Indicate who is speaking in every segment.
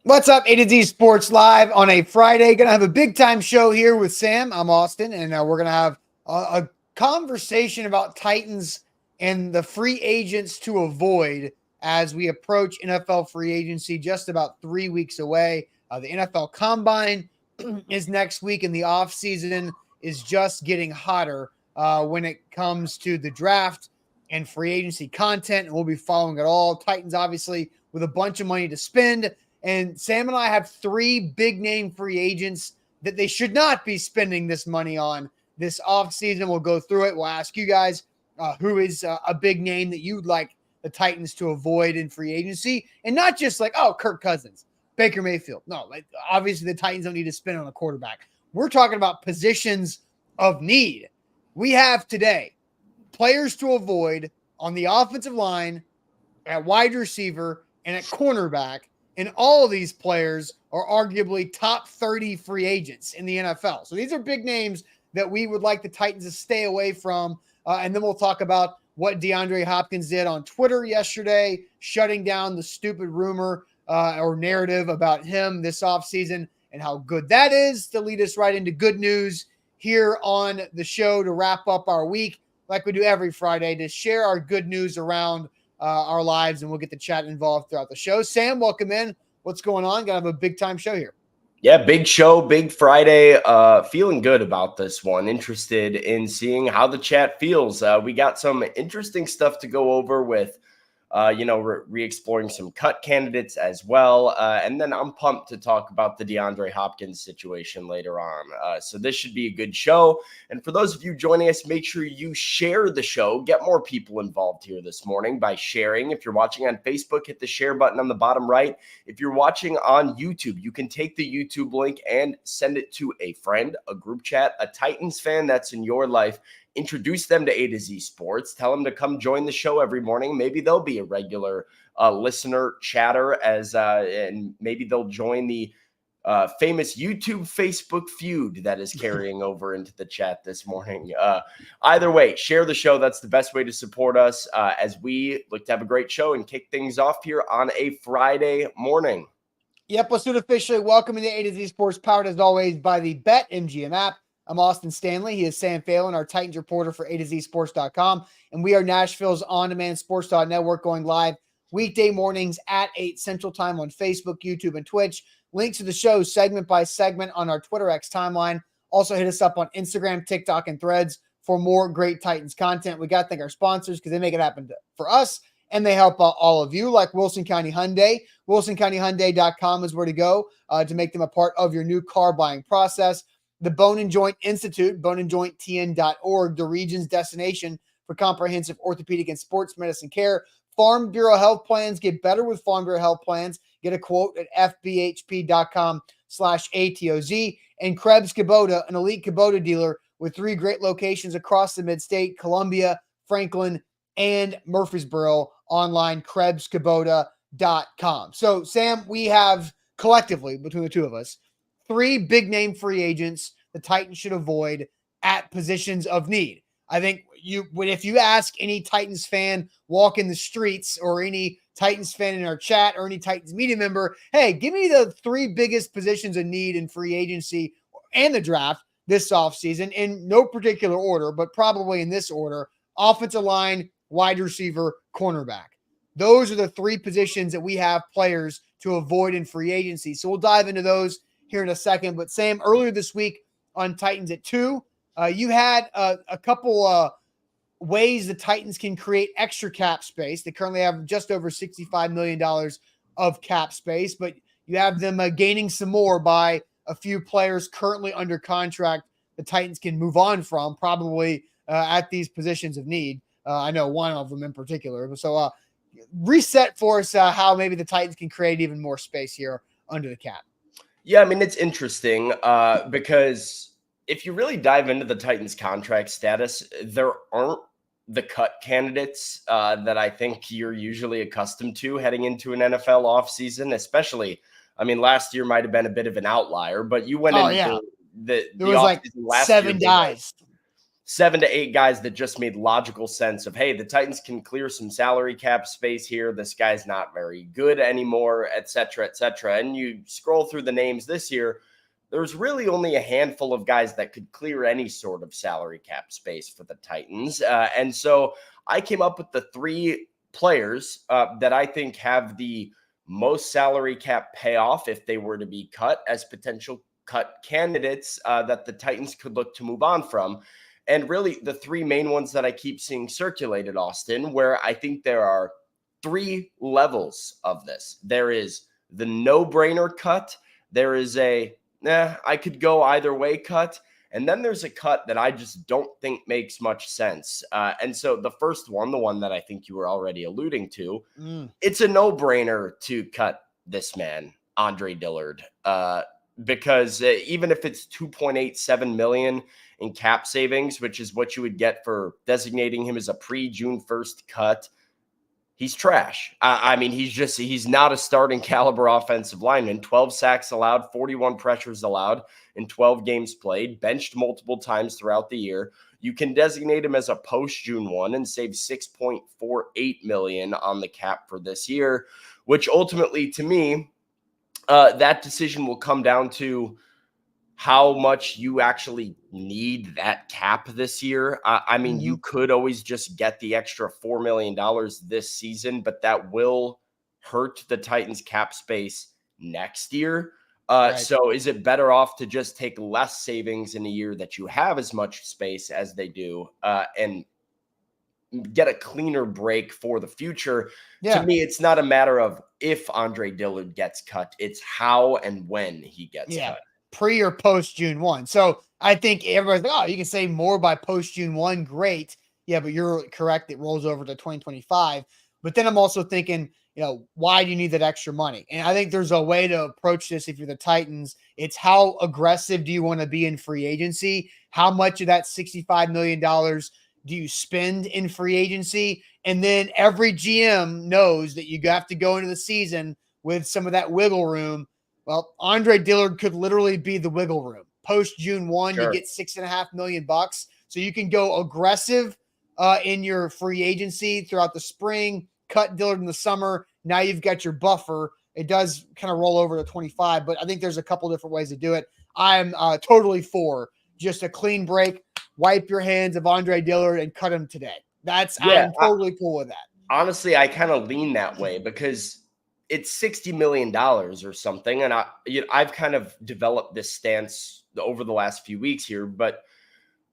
Speaker 1: What's up, A to Z Sports Live on a Friday. Gonna have a big time show here with Sam. I'm Austin, and we're gonna have a conversation about Titans and the free agents to avoid as we approach NFL free agency, just about 3 weeks away. The NFL Combine is next week, and the offseason is just getting hotter when it comes to the draft and free agency content, and we'll be following it all. Titans, obviously, with a bunch of money to spend. And Sam and I have three big name free agents that they should not be spending this money on this offseason. We'll go through it. We'll ask you guys who is a big name that you'd like the Titans to avoid in free agency. And not just like, oh, Kirk Cousins, Baker Mayfield. No, like obviously the Titans don't need to spend on a quarterback. We're talking about positions of need. We have today players to avoid on the offensive line, at wide receiver, and at cornerback. And all of these players are arguably top 30 free agents in the NFL. So these are big names that we would like the Titans to stay away from. And then we'll talk about what DeAndre Hopkins did on Twitter yesterday, shutting down the stupid rumor or narrative about him this offseason and how good that is to lead us right into good news here on the show to wrap up our week like we do every Friday to share our good news around our lives, and we'll get the chat involved throughout the show. Sam, welcome in. What's going on? Gonna have a big time show here.
Speaker 2: Yeah, big show, big Friday. Feeling good about this one. Interested in seeing how the chat feels. We got some interesting stuff to go over with, re-exploring some cut candidates as well. And then I'm pumped to talk about the DeAndre Hopkins situation later on. So this should be a good show. And for those of you joining us, make sure you share the show. Get more people involved here this morning by sharing. If you're watching on Facebook, hit the share button on the bottom right. If you're watching on YouTube, you can take the YouTube link and send it to a friend, a group chat, a Titans fan that's in your life. Introduce them to A to Z Sports. Tell them to come join the show every morning. Maybe they'll be a regular listener, chatter, and maybe they'll join the famous YouTube Facebook feud that is carrying over into the chat this morning. Either way, share the show. That's the best way to support us as we look to have a great show and kick things off here on a Friday morning.
Speaker 1: Yep, let's do it officially. Welcome to A to Z Sports, powered as always by the BetMGM app. I'm Austin Stanley. He is Sam Phelan, our Titans reporter for A to Z Sports.com. And we are Nashville's on-demand sports network, going live weekday mornings at 8 Central Time on Facebook, YouTube, and Twitch. Links to the show segment by segment on our Twitter X timeline. Also hit us up on Instagram, TikTok, and Threads for more great Titans content. We got to thank our sponsors because they make it happen for us, and they help all of you, like Wilson County Hyundai. WilsonCountyHyundai.com is where to go to make them a part of your new car buying process. The Bone and Joint Institute, boneandjointtn.org, the region's destination for comprehensive orthopedic and sports medicine care. Farm Bureau Health Plans. Get better with Farm Bureau Health Plans. Get a quote at fbhp.com/ATOZ. And Krebs Kubota, an elite Kubota dealer with 3 great locations across the mid-state: Columbia, Franklin, and Murfreesboro. Online, KrebsKubota.com. So, Sam, we have collectively, between the two of us, 3 big name free agents the Titans should avoid at positions of need. I think if you ask any Titans fan walking the streets or any Titans fan in our chat or any Titans media member, hey, give me the 3 biggest positions of need in free agency and the draft this offseason in no particular order, but probably in this order: offensive line, wide receiver, cornerback. Those are the 3 positions that we have players to avoid in free agency. So we'll dive into those here in a second. But Sam, earlier this week on Titans at 2, you had a couple ways the Titans can create extra cap space. They currently have just over $65 million of cap space, but you have them gaining some more by a few players currently under contract the Titans can move on from, probably at these positions of need. I know one of them in particular. So reset for us how maybe the Titans can create even more space here under the cap.
Speaker 2: Yeah, I mean, it's interesting because if you really dive into the Titans' contract status, there aren't the cut candidates that I think you're usually accustomed to heading into an NFL offseason, especially, I mean, last year might have been a bit of an outlier, but you went into the
Speaker 1: there was like
Speaker 2: last
Speaker 1: 7
Speaker 2: year,
Speaker 1: guys.
Speaker 2: 7 to 8 guys that just made logical sense of, hey, the Titans can clear some salary cap space here. This guy's not very good anymore, et cetera, et cetera. And you scroll through the names this year, there's really only a handful of guys that could clear any sort of salary cap space for the Titans. And so I came up with the 3 players that I think have the most salary cap payoff if they were to be cut as potential cut candidates that the Titans could look to move on from. And really, the 3 main ones that I keep seeing circulated, Austin, where I think there are 3 levels of this. There is the no-brainer cut. There is I could go either way cut. And then there's a cut that I just don't think makes much sense. And so the first one, the one that I think you were already alluding to, it's a no-brainer to cut this man, Andre Dillard, because even if it's $2.87 million in cap savings, which is what you would get for designating him as a pre-June 1st cut, he's trash. I mean, he's not a starting caliber offensive lineman. 12 sacks allowed, 41 pressures allowed in 12 games played, benched multiple times throughout the year. You can designate him as a post-June 1 and save $6.48 million on the cap for this year, which ultimately, to me, that decision will come down to how much you actually need that cap this year. I mean, you could always just get the extra $4 million this season, but that will hurt the Titans cap space next year. Right. So is it better off to just take less savings in a year that you have as much space as they do and get a cleaner break for the future? To me, it's not a matter of if Andre Dillard gets cut. It's how and when he gets cut.
Speaker 1: Pre or post June 1. So I think everybody's like, oh, you can save more by post June 1. Great. Yeah, but you're correct. It rolls over to 2025. But then I'm also thinking, why do you need that extra money? And I think there's a way to approach this if you're the Titans. It's how aggressive do you want to be in free agency? How much of that $65 million do you spend in free agency? And then every GM knows that you have to go into the season with some of that wiggle room. Well, Andre Dillard could literally be the wiggle room. Post June 1, you get $6.5 million. So you can go aggressive in your free agency throughout the spring, cut Dillard in the summer. Now you've got your buffer. It does kind of roll over to 25, but I think there's a couple different ways to do it. I'm totally for just a clean break, wipe your hands of Andre Dillard and cut him today. I'm totally cool with that.
Speaker 2: Honestly, I kind of lean that way because it's $60 million or something. And I've kind of developed this stance over the last few weeks here, but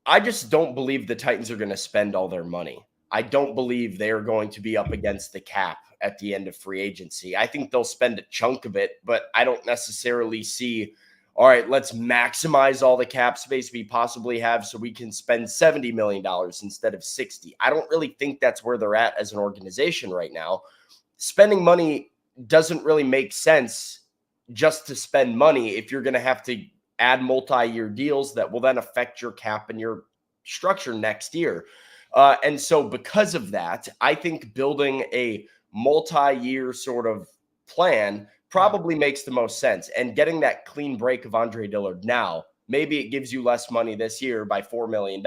Speaker 2: I just don't believe the Titans are going to spend all their money. I don't believe they're going to be up against the cap at the end of free agency. I think they'll spend a chunk of it, but I don't necessarily see, all right, let's maximize all the cap space we possibly have so we can spend $70 million instead of 60. I don't really think that's where they're at as an organization right now. Spending money doesn't really make sense just to spend money if you're going to have to add multi-year deals that will then affect your cap and your structure next year. And so because of that, I think building a multi-year sort of plan probably makes the most sense. And getting that clean break of Andre Dillard now, maybe it gives you less money this year by $4 million,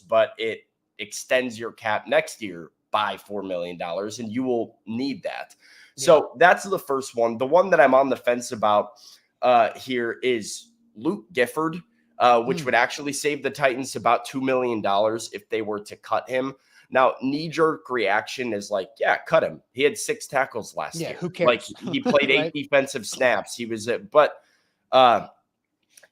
Speaker 2: but it extends your cap next year by $4 million, and you will need that. So that's the first one. The one that I'm on the fence about here is Luke Gifford, which would actually save the Titans about $2 million if they were to cut him. Now, knee-jerk reaction is like, yeah, cut him. He had 6 tackles last year.
Speaker 1: Who cares?
Speaker 2: Like, he played 8 defensive snaps. He was it. But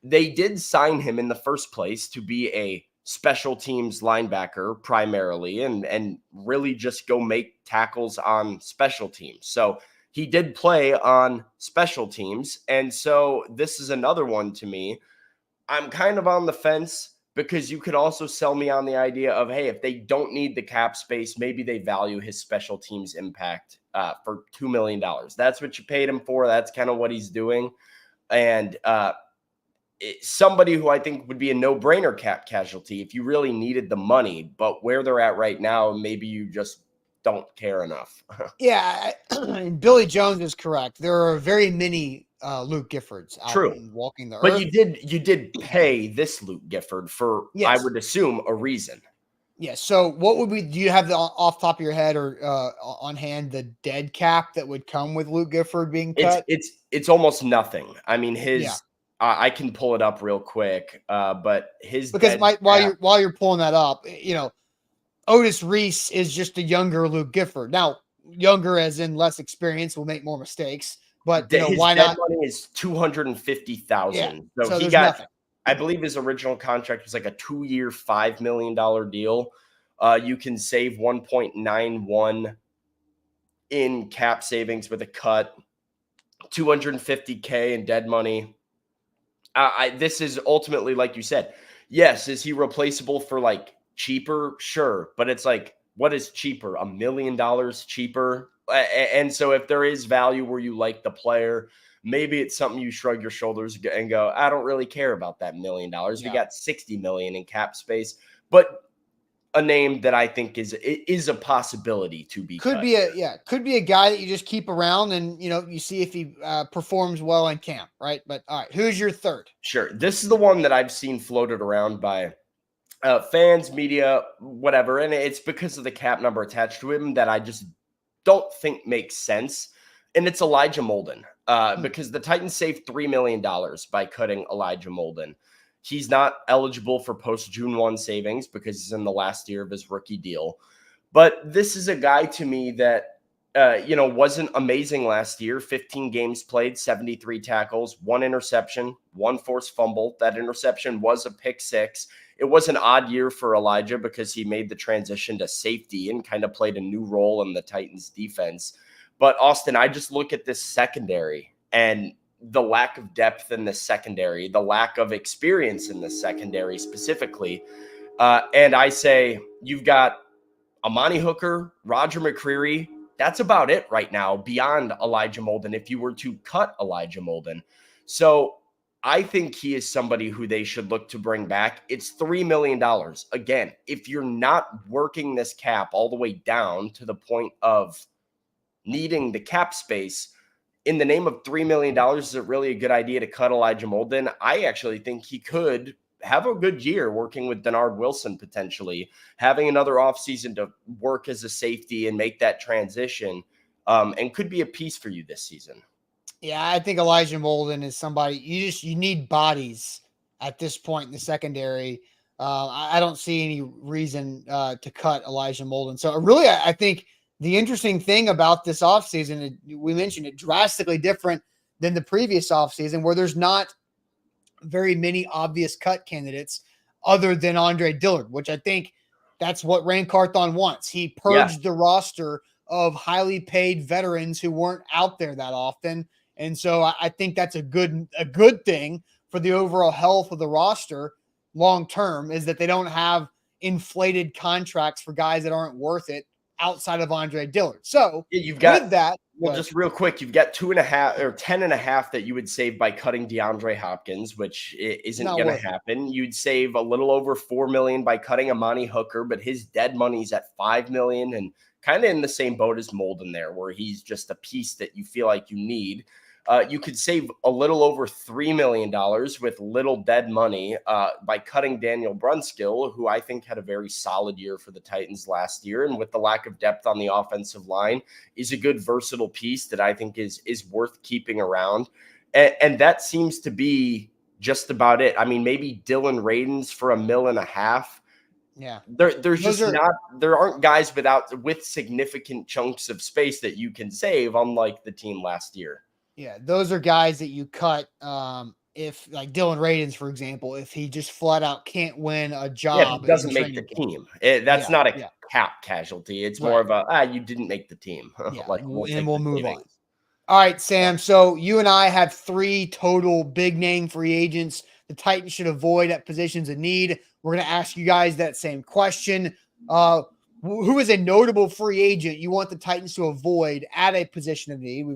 Speaker 2: they did sign him in the first place to be a special teams linebacker primarily and really just go make tackles on special teams. So he did play on special teams. And so this is another one to me. I'm kind of on the fence because you could also sell me on the idea of, hey, if they don't need the cap space, maybe they value his special teams impact for $2 million. That's what you paid him for. That's kind of what he's doing. And somebody who I think would be a no-brainer cap casualty if you really needed the money, but where they're at right now, maybe you just don't care enough.
Speaker 1: Yeah, and Billy Jones is correct. There are very many Luke Giffords out
Speaker 2: True.
Speaker 1: and walking the
Speaker 2: But
Speaker 1: earth.
Speaker 2: you did pay this Luke Gifford for, I
Speaker 1: Yes.
Speaker 2: would assume, a reason.
Speaker 1: Yeah. So what would we, do you have the off top of your head or on hand the dead cap that would come with Luke Gifford being cut?
Speaker 2: It's almost nothing. I mean,
Speaker 1: Yeah.
Speaker 2: I can pull it up real quick, but his
Speaker 1: Because
Speaker 2: dead cap,
Speaker 1: while you're pulling that up, Otis Reese is just a younger Luke Gifford. Now, younger as in less experience, will make more mistakes. But
Speaker 2: his
Speaker 1: why
Speaker 2: dead
Speaker 1: not?
Speaker 2: money is
Speaker 1: Yeah.
Speaker 2: 250,000. So
Speaker 1: So
Speaker 2: he
Speaker 1: there's
Speaker 2: got,
Speaker 1: nothing.
Speaker 2: I believe his original contract was like a 2-year, $5 million deal. You can save 1.91 in cap savings with a cut, 250K in dead money. This is ultimately, like you said, yes, is he replaceable for like cheaper? Sure. But it's like, what is cheaper? $1 million cheaper? And so if there is value where you like the player, maybe it's something you shrug your shoulders and go, I don't really care about that $1 million. We
Speaker 1: Yeah.
Speaker 2: got 60 million in cap space, but a name that I think is a possibility to be
Speaker 1: Could
Speaker 2: cut.
Speaker 1: be a guy that you just keep around and you see if he performs well in camp, right? But all right, who's your third?
Speaker 2: Sure. This is the one that I've seen floated around by fans, media, whatever. And it's because of the cap number attached to him that I just don't think makes sense. And it's Elijah Molden, because the Titans saved $3 million by cutting Elijah Molden. He's not eligible for post June 1 savings because he's in the last year of his rookie deal. But this is a guy to me that, wasn't amazing last year. 15 games played, 73 tackles, 1 interception, 1 forced fumble. That interception was a pick six. It was an odd year for Elijah because he made the transition to safety and kind of played a new role in the Titans defense. But Austin, I just look at this secondary and the lack of depth in the secondary, the lack of experience in the secondary specifically. And I say, you've got Amani Hooker, Roger McCreary. That's about it right now beyond Elijah Molden if you were to cut Elijah Molden. So I think he is somebody who they should look to bring back. It's $3 million. Again, if you're not working this cap all the way down to the point of needing the cap space, in the name of $3 million, is it really a good idea to cut Elijah Molden? I actually think he could have a good year working with Denard Wilson, potentially having another offseason to work as a safety and make that transition, and could be a piece for you this season.
Speaker 1: Yeah, I think Elijah Molden is somebody you need bodies at this point in the secondary. I don't see any reason to cut Elijah Molden. So really, I think the interesting thing about this offseason, we mentioned it, drastically different than the previous offseason where there's not very many obvious cut candidates other than Andre Dillard, which I think that's what Rand Carthon wants. He purged the roster of highly paid veterans who weren't out there that often. And so I think that's a good thing for the overall health of the roster long term, is that they don't have inflated contracts for guys that aren't worth it outside of Andre Dillard. So
Speaker 2: you've got
Speaker 1: with that,
Speaker 2: just real quick, you've got 2.5 or 10.5 that you would save by cutting DeAndre Hopkins, which isn't going to happen. You'd save a little over $4 million by cutting Amani Hooker, but his dead money's at $5 million, and kind of in the same boat as Molden there, where he's just a piece that you feel like you need. You could save a little over $3 million with little dead money by cutting Daniel Brunskill, who I think had a very solid year for the Titans last year. And with the lack of depth on the offensive line, is a good versatile piece that I think is worth keeping around. And that seems to be just about it. I mean, maybe Dylan Radins for $1.5 million.
Speaker 1: Yeah,
Speaker 2: there aren't guys with significant chunks of space that you can save, unlike the team last year.
Speaker 1: Yeah, those are guys that you cut if, like Dylan Radins, for example, if he just flat out can't win a job.
Speaker 2: It doesn't make the team. That's not a cap casualty. It's more of you didn't make the team.
Speaker 1: Yeah,
Speaker 2: we'll
Speaker 1: move on. All right, Sam. So you and I have 3 total big name free agents the Titans should avoid at positions of need. We're going to ask you guys that same question. Who is a notable free agent you want the Titans to avoid at a position of need?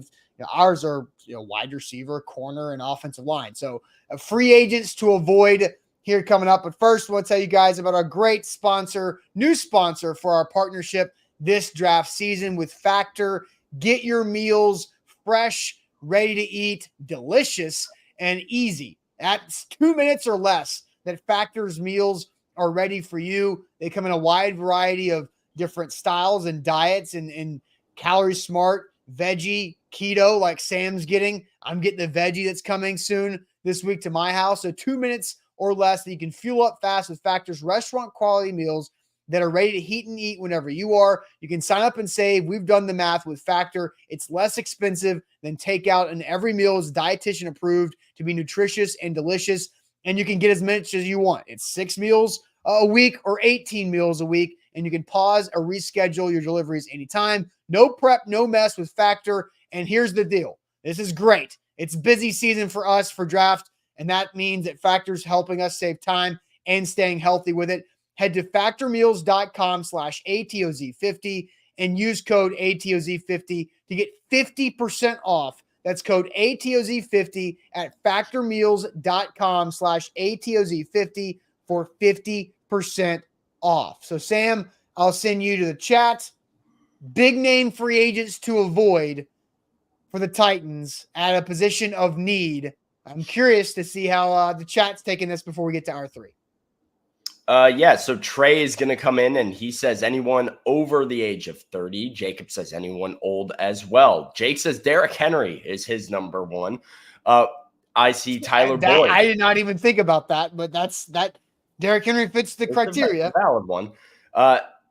Speaker 1: Ours are wide receiver, corner, and offensive line. So free agents to avoid here coming up. But first, I want to tell you guys about our great sponsor, new sponsor for our partnership, this draft season with Factor. Get your meals fresh, ready to eat, delicious, and easy. That's 2 minutes or less that Factor's meals are ready for you. They come in a wide variety of different styles and diets and calorie smart, veggie, keto, like Sam's getting. I'm getting the veggie that's coming soon this week to my house. So 2 minutes or less that you can fuel up fast with Factor's restaurant quality meals that are ready to heat and eat whenever you are. You can sign up and save. We've done the math with Factor. It's less expensive than takeout, and every meal is dietitian approved to be nutritious and delicious. And you can get as much as you want. It's 6 meals a week or 18 meals a week, and you can pause or reschedule your deliveries anytime. No prep, no mess with Factor. And here's the deal. This is great. It's busy season for us for draft, and that means that Factor's helping us save time and staying healthy with it. Head to factormeals.com/ATOZ50 and use code ATOZ50 to get 50% off. That's code ATOZ50 at factormeals.com/ATOZ50 for 50% off. So, Sam, I'll send you to the chat. Big name free agents to avoid for the Titans at a position of need. I'm curious to see how the chat's taking this before we get to our three.
Speaker 2: Yeah, so Trey is going to come in and he says anyone over the age of 30. Jacob says anyone old as well. Jake says Derrick Henry is his number one. I see Tyler Boyd.
Speaker 1: I did not even think about that, but that Derrick Henry fits the criteria.
Speaker 2: It's a valid one.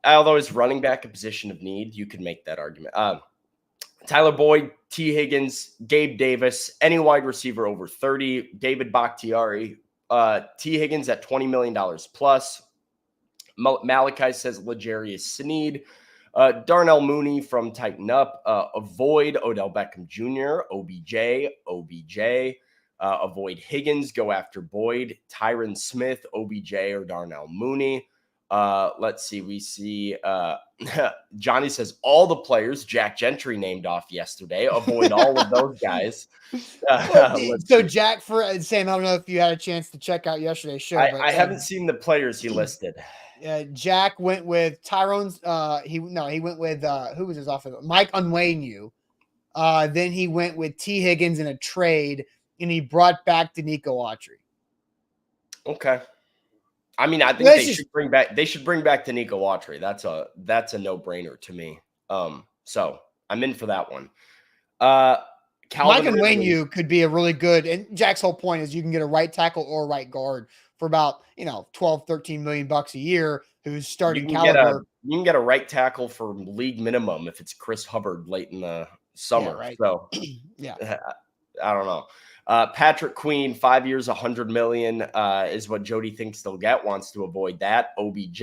Speaker 2: Although it's running back a position of need, you could make that argument. Tyler Boyd, T. Higgins, Gabe Davis, any wide receiver over 30, David Bakhtiari, T. Higgins at $20 million plus. Malachi says L'Jarius Sneed. Darnell Mooney from Tighten Up. Avoid Odell Beckham Jr., OBJ. Avoid Higgins. Go after Boyd. Tyron Smith, OBJ, or Darnell Mooney. Let's see. We see Johnny says all the players Jack Gentry named off yesterday. Avoid all of those guys.
Speaker 1: So Jack, for Sam, I don't know if you had a chance to check out yesterday's show.
Speaker 2: I haven't seen the players he listed.
Speaker 1: Jack went with Tyrone's. He went with who was his offense? Mike Onwenu. Then he went with T. Higgins in a trade, and he brought back Danico Autry.
Speaker 2: Okay. I mean, I think they should bring back Danico Autry. That's a no-brainer to me. So I'm in for that one.
Speaker 1: Mike Onwenu could be a really good, and Jack's whole point is you can get a right tackle or right guard for about 12, 13 million bucks a year who's starting caliber.
Speaker 2: You can get a right tackle for league minimum if it's Chris Hubbard late in the summer. Yeah, right. So yeah, I don't know. Patrick Queen, 5 years, $100 million is what Jody thinks they'll get. Wants to avoid that. OBJ,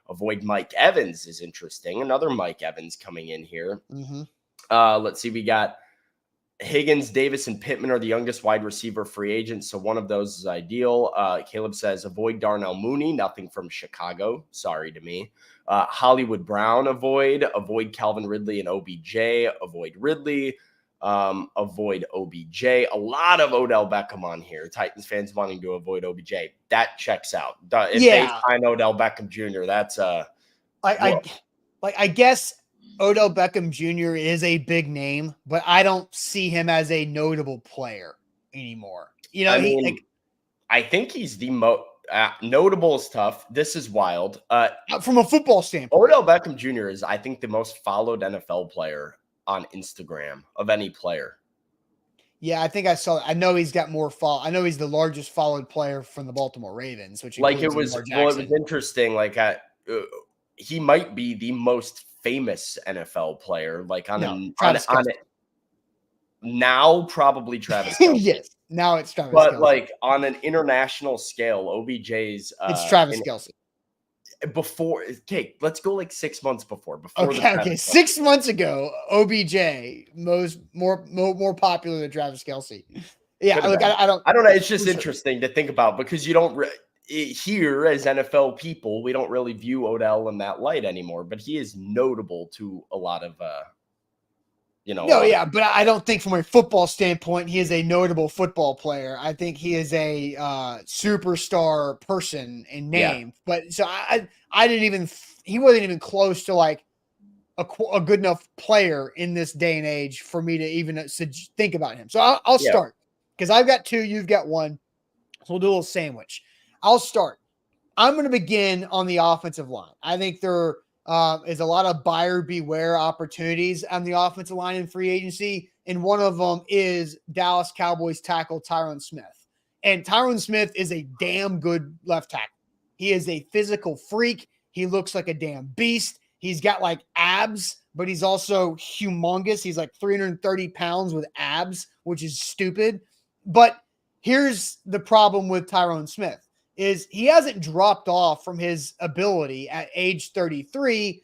Speaker 2: avoid Mike Evans is interesting. Another Mike Evans coming in here. Mm-hmm. Let's see. We got Higgins, Davis, and Pittman are the youngest wide receiver free agents, so one of those is ideal. Caleb says avoid Darnell Mooney. Nothing from Chicago. Sorry to me. Hollywood Brown, avoid Calvin Ridley and OBJ. Avoid Ridley. Avoid OBJ. A lot of Odell Beckham on here. Titans fans wanting to avoid OBJ. That checks out. If they sign Odell Beckham Jr., that's
Speaker 1: I guess Odell Beckham Jr. is a big name, but I don't see him as a notable player anymore.
Speaker 2: I think he's the most notable is tough. This is wild.
Speaker 1: From a football standpoint,
Speaker 2: Odell Beckham Jr. is, I think, the most followed NFL player on Instagram of any player.
Speaker 1: Yeah, I think I saw. I know he's got more follow. I know he's the largest followed player from the Baltimore Ravens, which
Speaker 2: it was interesting. He might be the most famous NFL player. Now probably Travis Kelce.
Speaker 1: Yes, now it's Travis.
Speaker 2: But
Speaker 1: Kelce.
Speaker 2: On an international scale, OBJ's
Speaker 1: it's Travis Kelce.
Speaker 2: Before, let's go 6 months before.
Speaker 1: Okay. 6 months ago, OBJ more popular than Travis Kelce. Yeah, I don't know.
Speaker 2: It's just interesting to think about because you don't here as NFL people, we don't really view Odell in that light anymore. But he is notable to a lot of
Speaker 1: but I don't think from a football standpoint he is a notable football player. I think he is a superstar person in name. Yeah. But so I didn't even he wasn't even close to a good enough player in this day and age for me to even think about him. So I'll start because I've got two, you've got one. So we'll do a little sandwich. I'll start. I'm going to begin on the offensive line. I think there is a lot of buyer beware opportunities on the offensive line in free agency. And one of them is Dallas Cowboys tackle Tyron Smith. And Tyron Smith is a damn good left tackle. He is a physical freak. He looks like a damn beast. He's got like abs, but he's also humongous. He's like 330 pounds with abs, which is stupid. But here's the problem with Tyron Smith is he hasn't dropped off from his ability at age 33,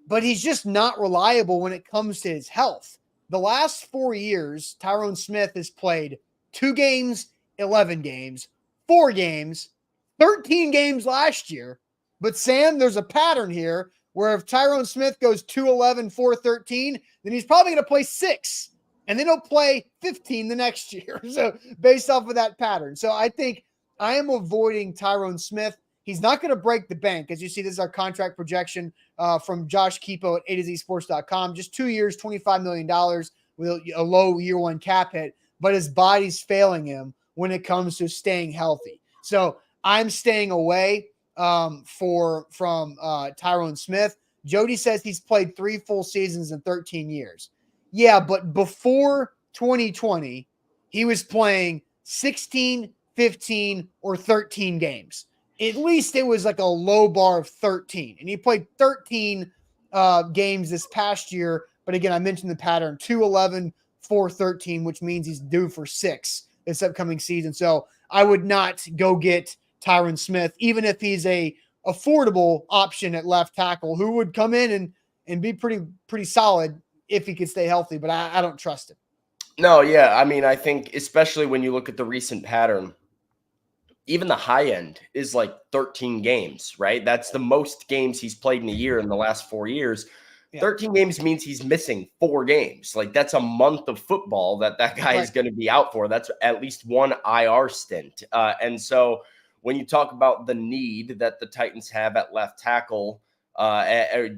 Speaker 1: but he's just not reliable when it comes to his health. The last 4 years, Tyron Smith has played 2 games, 11 games, 4 games, 13 games last year. But Sam, there's a pattern here where if Tyron Smith goes 2-11, 4-13, then he's probably going to play 6. And then he'll play 15 the next year. So based off of that pattern. So I think I am avoiding Tyron Smith. He's not going to break the bank. As you see, this is our contract projection from Josh Keepo at A2Zsports.com. Just 2 years, $25 million with a low year one cap hit. But his body's failing him when it comes to staying healthy. So I'm staying away from Tyron Smith. Jody says he's played 3 full seasons in 13 years. Yeah, but before 2020, he was playing 16, 15, or 13 games. At least it was like a low bar of 13. And he played 13 games this past year. But again, I mentioned the pattern, 2-11, 4-13, which means he's due for 6 this upcoming season. So I would not go get Tyron Smith, even if he's a affordable option at left tackle who would come in and be pretty solid if he could stay healthy, but I don't trust him.
Speaker 2: No, yeah. I mean, I think especially when you look at the recent pattern, even the high end is like 13 games, right? That's the most games he's played in a year in the last 4 years. Yeah. 13 games means he's missing 4 games. Like that's a month of football that guy is going to be out for. That's at least one IR stint. And so when you talk about the need that the Titans have at left tackle,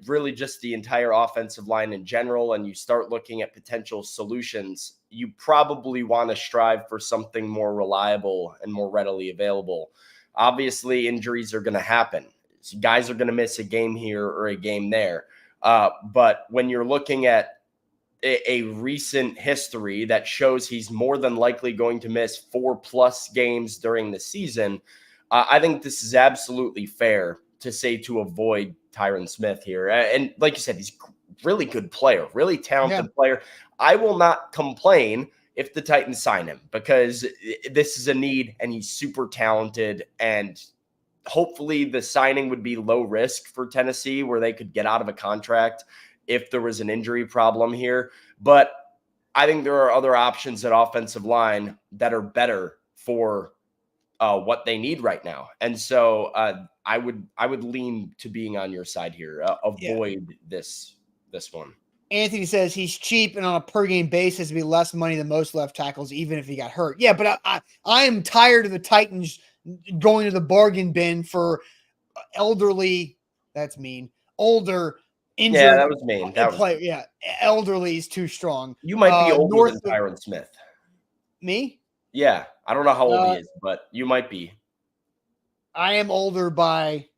Speaker 2: really just the entire offensive line in general, and you start looking at potential solutions, you probably want to strive for something more reliable and more readily available. Obviously, injuries are going to happen. So guys are going to miss a game here or a game there. But when you're looking at a recent history that shows he's more than likely going to miss 4+ games during the season, I think this is absolutely fair to say to avoid Tyron Smith here. And like you said, he's a really good player, really talented player. I will not complain if the Titans sign him because this is a need and he's super talented. And hopefully the signing would be low risk for Tennessee where they could get out of a contract if there was an injury problem here. But I think there are other options at offensive line that are better for what they need right now. And so I would lean to being on your side here. Avoid this one.
Speaker 1: Anthony says he's cheap and on a per game basis would be less money than most left tackles, even if he got hurt. Yeah, but I am tired of the Titans going to the bargain bin for elderly. That's mean. Older, injured.
Speaker 2: Yeah, that was mean. That
Speaker 1: player. Yeah, elderly is too strong.
Speaker 2: You might be older than Tyron Smith.
Speaker 1: Me?
Speaker 2: Yeah, I don't know how old he is, but you might be.
Speaker 1: I am older by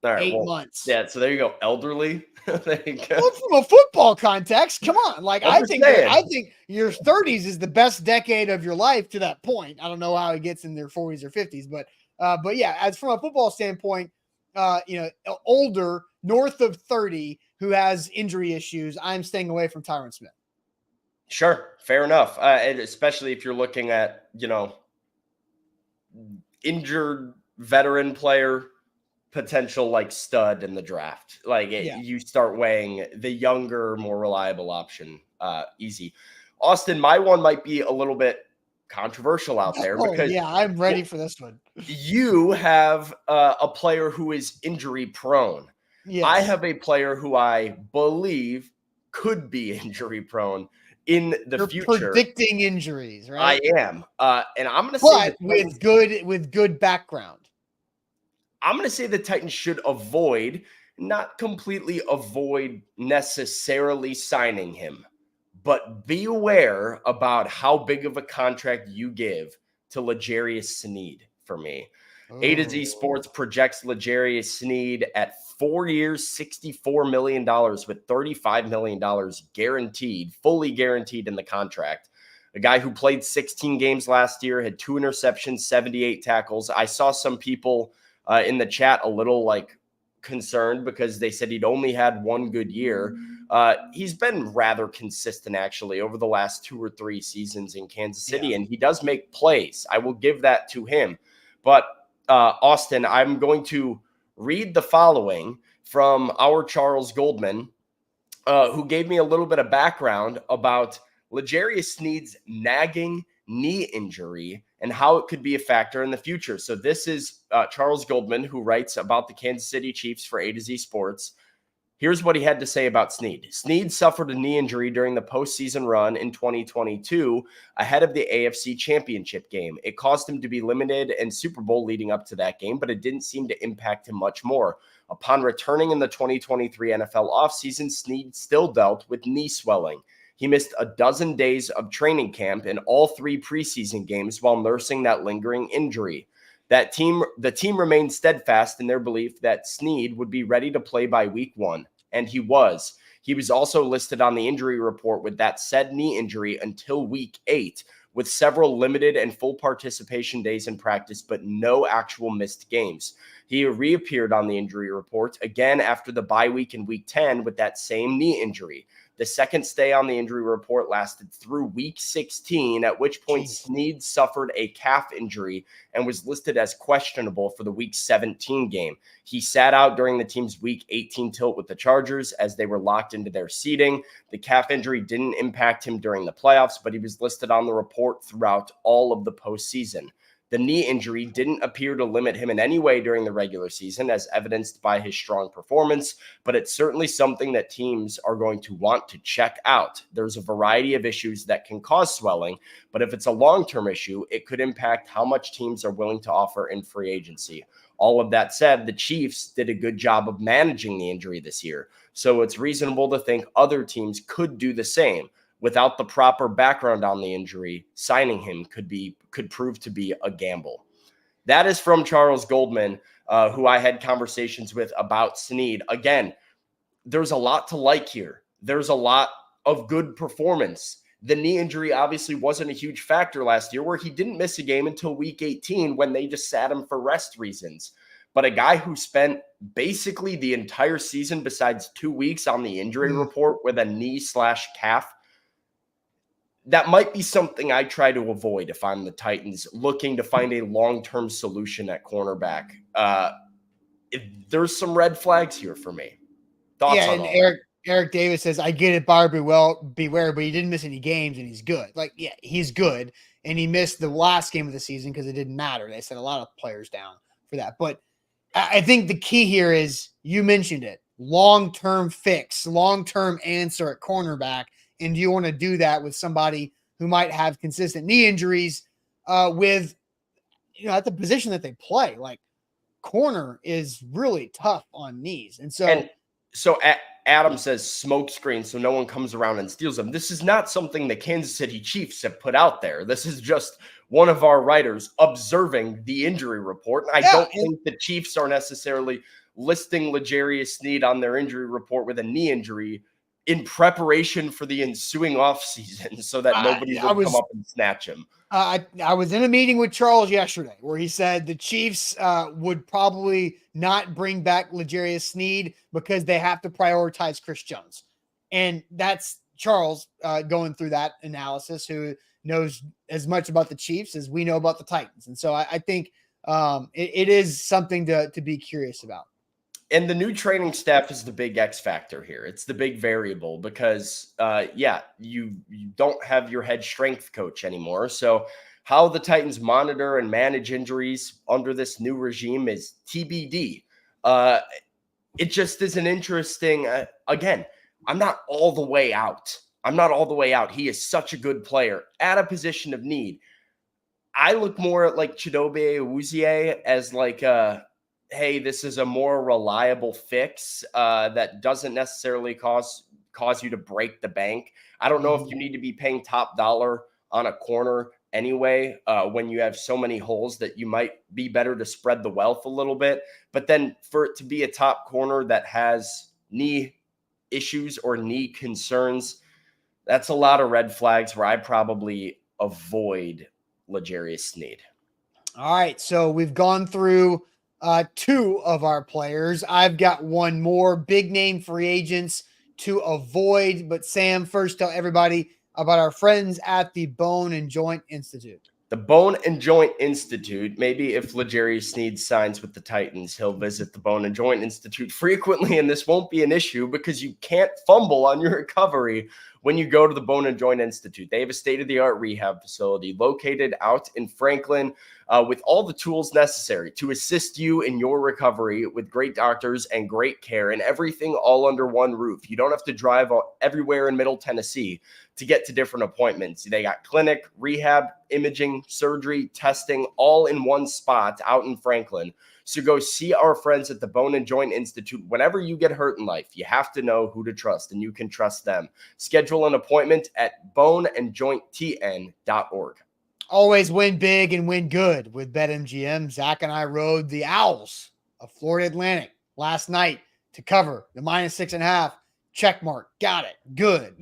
Speaker 1: 8 months.
Speaker 2: Yeah, so there you go. Elderly. There you go.
Speaker 1: Well, from a football context, come on. Like I think your 30s is the best decade of your life to that point. I don't know how it gets in their 40s or 50s, but yeah, as from a football standpoint, older, north of 30, who has injury issues, I'm staying away from Tyron Smith.
Speaker 2: Sure, fair enough. And especially if you're looking at, injured veteran player, potential like stud in the draft. You start weighing the younger, more reliable option easy. Austin, my one might be a little bit controversial out there because
Speaker 1: I'm ready for this one.
Speaker 2: You have a player who is injury prone. Yes. I have a player who I believe could be injury prone in the future.
Speaker 1: Predicting injuries, right?
Speaker 2: I am. And I'm going to say
Speaker 1: with good background.
Speaker 2: I'm going to say the Titans should avoid not completely avoid necessarily signing him, but be aware about how big of a contract you give to L'Jarius Sneed for me. A to Z
Speaker 1: Oh,
Speaker 2: Sports projects L'Jarius Sneed at 4 years, $64 million with $35 million guaranteed, fully guaranteed in the contract. A guy who played 16 games last year, had 2 interceptions, 78 tackles. I saw some people in the chat a little concerned because they said he'd only had 1 good year. He's been rather consistent actually over the last 2 or 3 seasons in Kansas City, and he does make plays. I will give that to him. But Austin, I'm going to read the following from our Charles Goldman, who gave me a little bit of background about L'Jarius Sneed's nagging knee injury and how it could be a factor in the future. So this is Charles Goldman, who writes about the Kansas City Chiefs for A to Z Sports. Here's what he had to say about Sneed. Sneed suffered a knee injury during the postseason run in 2022 ahead of the AFC Championship game. It caused him to be limited in Super Bowl leading up to that game, but it didn't seem to impact him much more. Upon returning in the 2023 NFL offseason, Sneed still dealt with knee swelling. He missed a dozen days of training camp in all 3 preseason games while nursing that lingering injury. The team remained steadfast in their belief that Sneed would be ready to play by week 1, and he was. He was also listed on the injury report with that said knee injury until week 8, with several limited and full participation days in practice, but no actual missed games. He reappeared on the injury report again after the bye week in week 10 with that same knee injury. The second stay on the injury report lasted through week 16, at which point Sneed suffered a calf injury and was listed as questionable for the week 17 game. He sat out during the team's week 18 tilt with the Chargers as they were locked into their seating. The calf injury didn't impact him during the playoffs, but he was listed on the report throughout all of the postseason. The knee injury didn't appear to limit him in any way during the regular season, as evidenced by his strong performance, but it's certainly something that teams are going to want to check out. There's a variety of issues that can cause swelling, but if it's a long-term issue, it could impact how much teams are willing to offer in free agency. All of that said, the Chiefs did a good job of managing the injury this year, so it's reasonable to think other teams could do the same. Without the proper background on the injury, signing him could prove to be a gamble. That is from Charles Goldman, who I had conversations with about Sneed. Again, there's a lot to like here. There's a lot of good performance. The knee injury obviously wasn't a huge factor last year, where he didn't miss a game until week 18 when they just sat him for rest reasons. But a guy who spent basically the entire season besides 2 weeks on the injury report with a knee/calf, that might be something I try to avoid if I'm the Titans looking to find a long-term solution at cornerback. There's some red flags here for me. Thoughts on
Speaker 1: and
Speaker 2: all
Speaker 1: Eric Davis says, I get it, beware, but he didn't miss any games and he's good. He's good. And he missed the last game of the season because it didn't matter. They sent a lot of players down for that. But I think the key here is, you mentioned it, long-term fix, long-term answer at cornerback. And do you want to do that with somebody who might have consistent knee injuries with, at the position that they play? Like, corner is really tough on knees. And so
Speaker 2: Adam says smoke screen so no one comes around and steals them. This is not something the Kansas City Chiefs have put out there. This is just one of our writers observing the injury report. And I don't think the Chiefs are necessarily listing L'Jarius Sneed on their injury report with a knee injury in preparation for the ensuing offseason so that nobody would come up and snatch him.
Speaker 1: I was in a meeting with Charles yesterday where he said the Chiefs would probably not bring back L'Jarius Sneed because they have to prioritize Chris Jones. And that's Charles going through that analysis, who knows as much about the Chiefs as we know about the Titans. And so I think it is something to be curious about.
Speaker 2: And the new training staff is the big X factor here. It's the big variable because, you don't have your head strength coach anymore. So how the Titans monitor and manage injuries under this new regime is TBD. It just is an interesting, again, I'm not all the way out. He is such a good player at a position of need. I look more at like Chidobe Awuzie as like hey, this is a more reliable fix that doesn't necessarily cause you to break the bank. I don't know if you need to be paying top dollar on a corner anyway, when you have so many holes that you might be better to spread the wealth a little bit. But then for it to be a top corner that has knee issues or knee concerns, that's a lot of red flags where I probably avoid L'Jarius Sneed.
Speaker 1: All right, so we've gone through two of our players. I've got one more, big name free agents to avoid. But Sam, first tell everybody about our friends at the Bone and Joint Institute.
Speaker 2: The Bone and Joint Institute. Maybe if L'Jarius Sneed signs with the Titans, he'll visit the Bone and Joint Institute frequently, and this won't be an issue because you can't fumble on your recovery when you go to the Bone and Joint Institute. They have a state-of-the-art rehab facility located out in Franklin with all the tools necessary to assist you in your recovery, with great doctors and great care and everything all under one roof. You don't have to drive everywhere in Middle Tennessee to get to different appointments. They got clinic, rehab, imaging, surgery, testing, all in one spot out in Franklin. So go see our friends at the Bone and Joint Institute. Whenever you get hurt in life, you have to know who to trust, and you can trust them. Schedule an appointment at boneandjointtn.org.
Speaker 1: Always win big and win good with BetMGM. Zach and I rode the Owls of Florida Atlantic last night to cover the -6.5. Check mark. Got it. Good.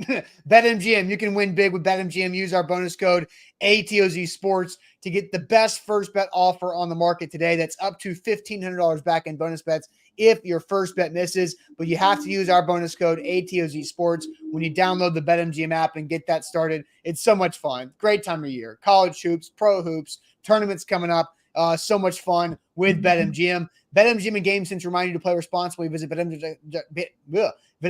Speaker 1: BetMGM. You can win big with BetMGM. Use our bonus code ATOZ Sports to get the best first bet offer on the market today. That's up to $1,500 back in bonus bets if your first bet misses. But you have to use our bonus code ATOZ Sports when you download the BetMGM app and get that started. It's so much fun. Great time of year. College hoops, pro hoops, tournaments coming up. So much fun with BetMGM. BetMGM and GameSense remind you to play responsibly. Visit BetMGM.com for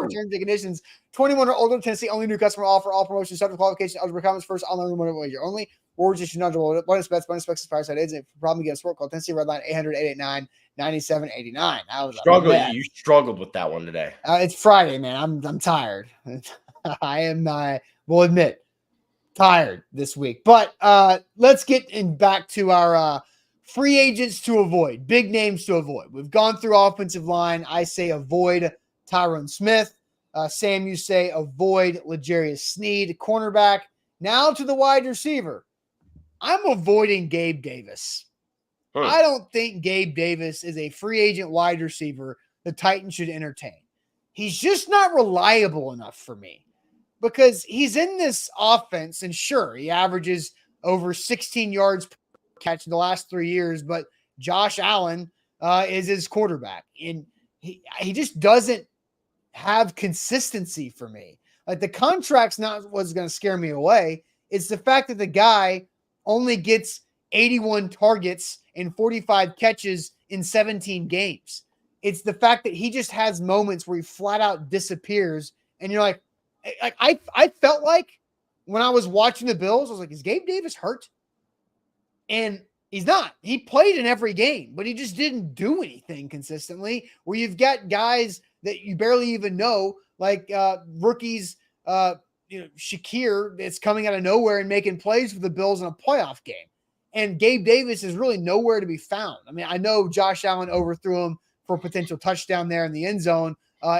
Speaker 1: terms and conditions. 21 or older, Tennessee only, new customer offer. All promotions subject to qualification. Eligible comments first. Online wager only. Rewards issued not eligible. Bonus bets. Bonus specs expire side aids. If you problem, get a sport call Tennessee Redline 800-889-9789. That was
Speaker 2: You struggled with that one today.
Speaker 1: It's Friday, man. I'm tired. I will admit, tired this week. But let's get back to our free agents to avoid, big names to avoid. We've gone through offensive line. I say avoid Tyron Smith. Sam, you say avoid L'Jarius Sneed, cornerback. Now to the wide receiver. I'm avoiding Gabe Davis. I don't think Gabe Davis is a free agent wide receiver the Titans should entertain. He's just not reliable enough for me because he's in this offense, and sure, he averages over 16 yards per catch in the last 3 years, but Josh Allen is his quarterback, and he just doesn't have consistency for me. Like, the contract's not what's going to scare me away. It's the fact that the guy only gets 81 targets and 45 catches in 17 games. It's the fact that he just has moments where he flat out disappears, and you're like I felt like when I was watching the Bills, I was like, is Gabe Davis hurt? And he's not. He played in every game, but he just didn't do anything consistently, where you've got guys that you barely even know, like rookies, Shakir, that's coming out of nowhere and making plays for the Bills in a playoff game. And Gabe Davis is really nowhere to be found. I mean, I know Josh Allen overthrew him for a potential touchdown there in the end zone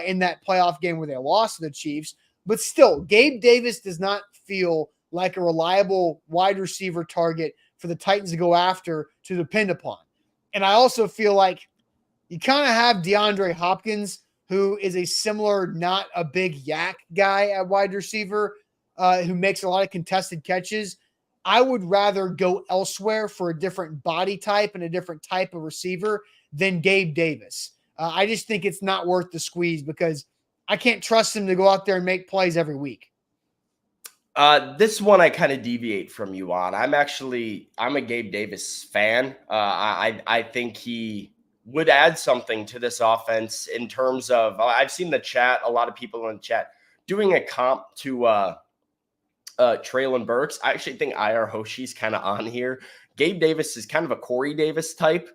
Speaker 1: in that playoff game where they lost to the Chiefs. But still, Gabe Davis does not feel like a reliable wide receiver target for the Titans to go after, to depend upon. And I also feel like you kind of have DeAndre Hopkins, who is a similar, not a big yak guy at wide receiver, who makes a lot of contested catches. I would rather go elsewhere for a different body type and a different type of receiver than Gabe Davis. I just think it's not worth the squeeze because I can't trust him to go out there and make plays every week.
Speaker 2: This one I kind of deviate from you on. I'm a Gabe Davis fan. I think he would add something to this offense in terms of, I've seen the chat, a lot of people in the chat doing a comp to Treylon Burks. I actually think IR Hoshi's kind of on here. Gabe Davis is kind of a Corey Davis type.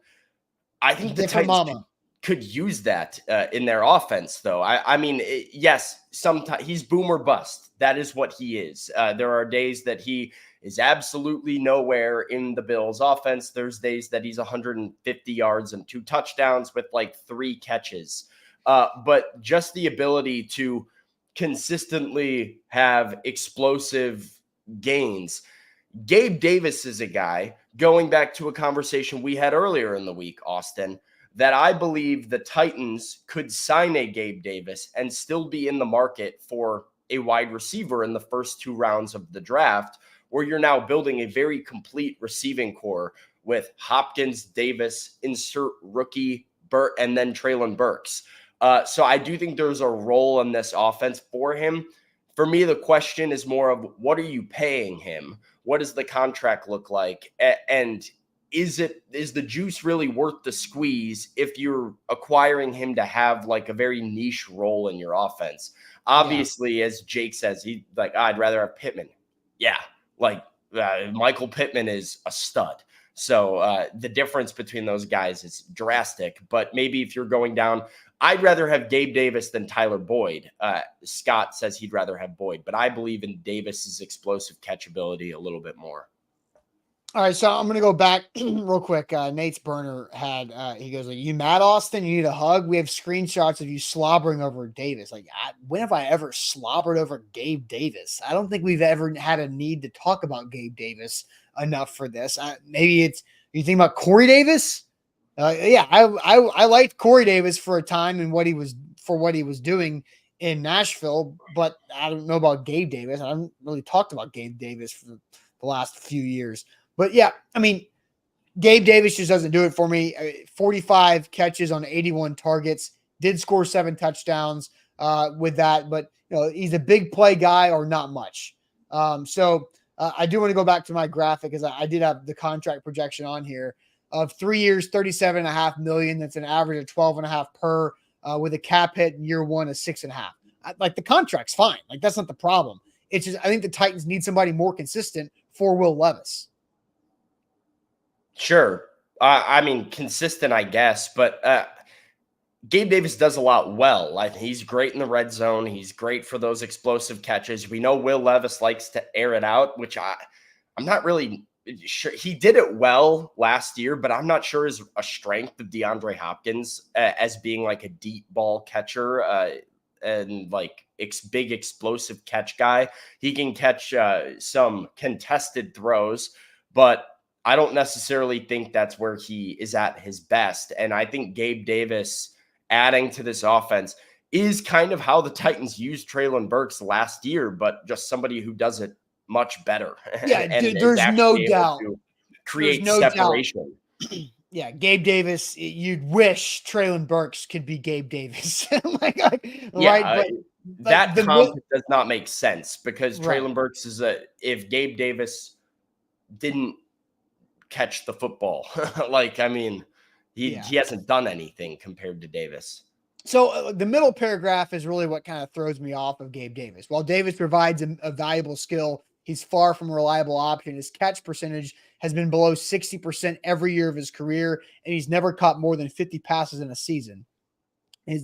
Speaker 2: I think the Titans could use that in their offense, though. I mean, yes, sometimes he's boom or bust. That is what he is. There are days that he is absolutely nowhere in the Bills' offense. There's days that he's 150 yards and 2 touchdowns with like 3 catches. But just the ability to consistently have explosive gains. Gabe Davis is a guy, going back to a conversation we had earlier in the week, Austin, that I believe the Titans could sign a Gabe Davis and still be in the market for a wide receiver in the first 2 rounds of the draft, where you're now building a very complete receiving core with Hopkins, Davis, insert rookie, Burt, and then Treylon Burks. So I do think there's a role in this offense for him. For me, the question is more of, what are you paying him? What does the contract look like? And is the juice really worth the squeeze if you're acquiring him to have like a very niche role in your offense? Obviously, as Jake says, he like, I'd rather have Pittman. Yeah, like Michael Pittman is a stud. So the difference between those guys is drastic. But maybe if you're going down, I'd rather have Gabe Davis than Tyler Boyd. Scott says he'd rather have Boyd, but I believe in Davis's explosive catchability a little bit more.
Speaker 1: All right, so I'm going to go back real quick. Nate's burner had, he goes, like, you mad, Austin? You need a hug? We have screenshots of you slobbering over Davis. Like, when have I ever slobbered over Gabe Davis? I don't think we've ever had a need to talk about Gabe Davis enough for this. Maybe it's, you think about Corey Davis? Yeah, I liked Corey Davis for a time and what he was doing in Nashville, but I don't know about Gabe Davis. I haven't really talked about Gabe Davis for the last few years. But yeah, I mean, Gabe Davis just doesn't do it for me. 45 catches on 81 targets, did score 7 touchdowns with that, but he's a big play guy or not much. So I do want to go back to my graphic because I did have the contract projection on here of 3 years, $37.5 million. That's an average of 12.5 per, with a cap hit in year 1 of 6.5. Like the contract's fine. Like that's not the problem. It's just I think the Titans need somebody more consistent for Will Levis.
Speaker 2: Sure. I mean, consistent, I guess, but Gabe Davis does a lot well. Like he's great in the red zone. He's great for those explosive catches. We know Will Levis likes to air it out, which I'm not really sure. He did it well last year, but I'm not sure is a strength of DeAndre Hopkins as being like a deep ball catcher and like big explosive catch guy. He can catch some contested throws, but I don't necessarily think that's where he is at his best. And I think Gabe Davis adding to this offense is kind of how the Titans used Treylon Burks last year, but just somebody who does it much better.
Speaker 1: Yeah, and there's no doubt.
Speaker 2: Create separation.
Speaker 1: Yeah, Gabe Davis, you'd wish Treylon Burks could be Gabe Davis. Right?
Speaker 2: That comp does not make sense because Treylon Burks is if Gabe Davis didn't catch the football. Like, I mean, he hasn't done anything compared to Davis.
Speaker 1: So the middle paragraph is really what kind of throws me off of Gabe Davis. While Davis provides a valuable skill, he's far from a reliable option. His catch percentage has been below 60% every year of his career, and he's never caught more than 50 passes in a season.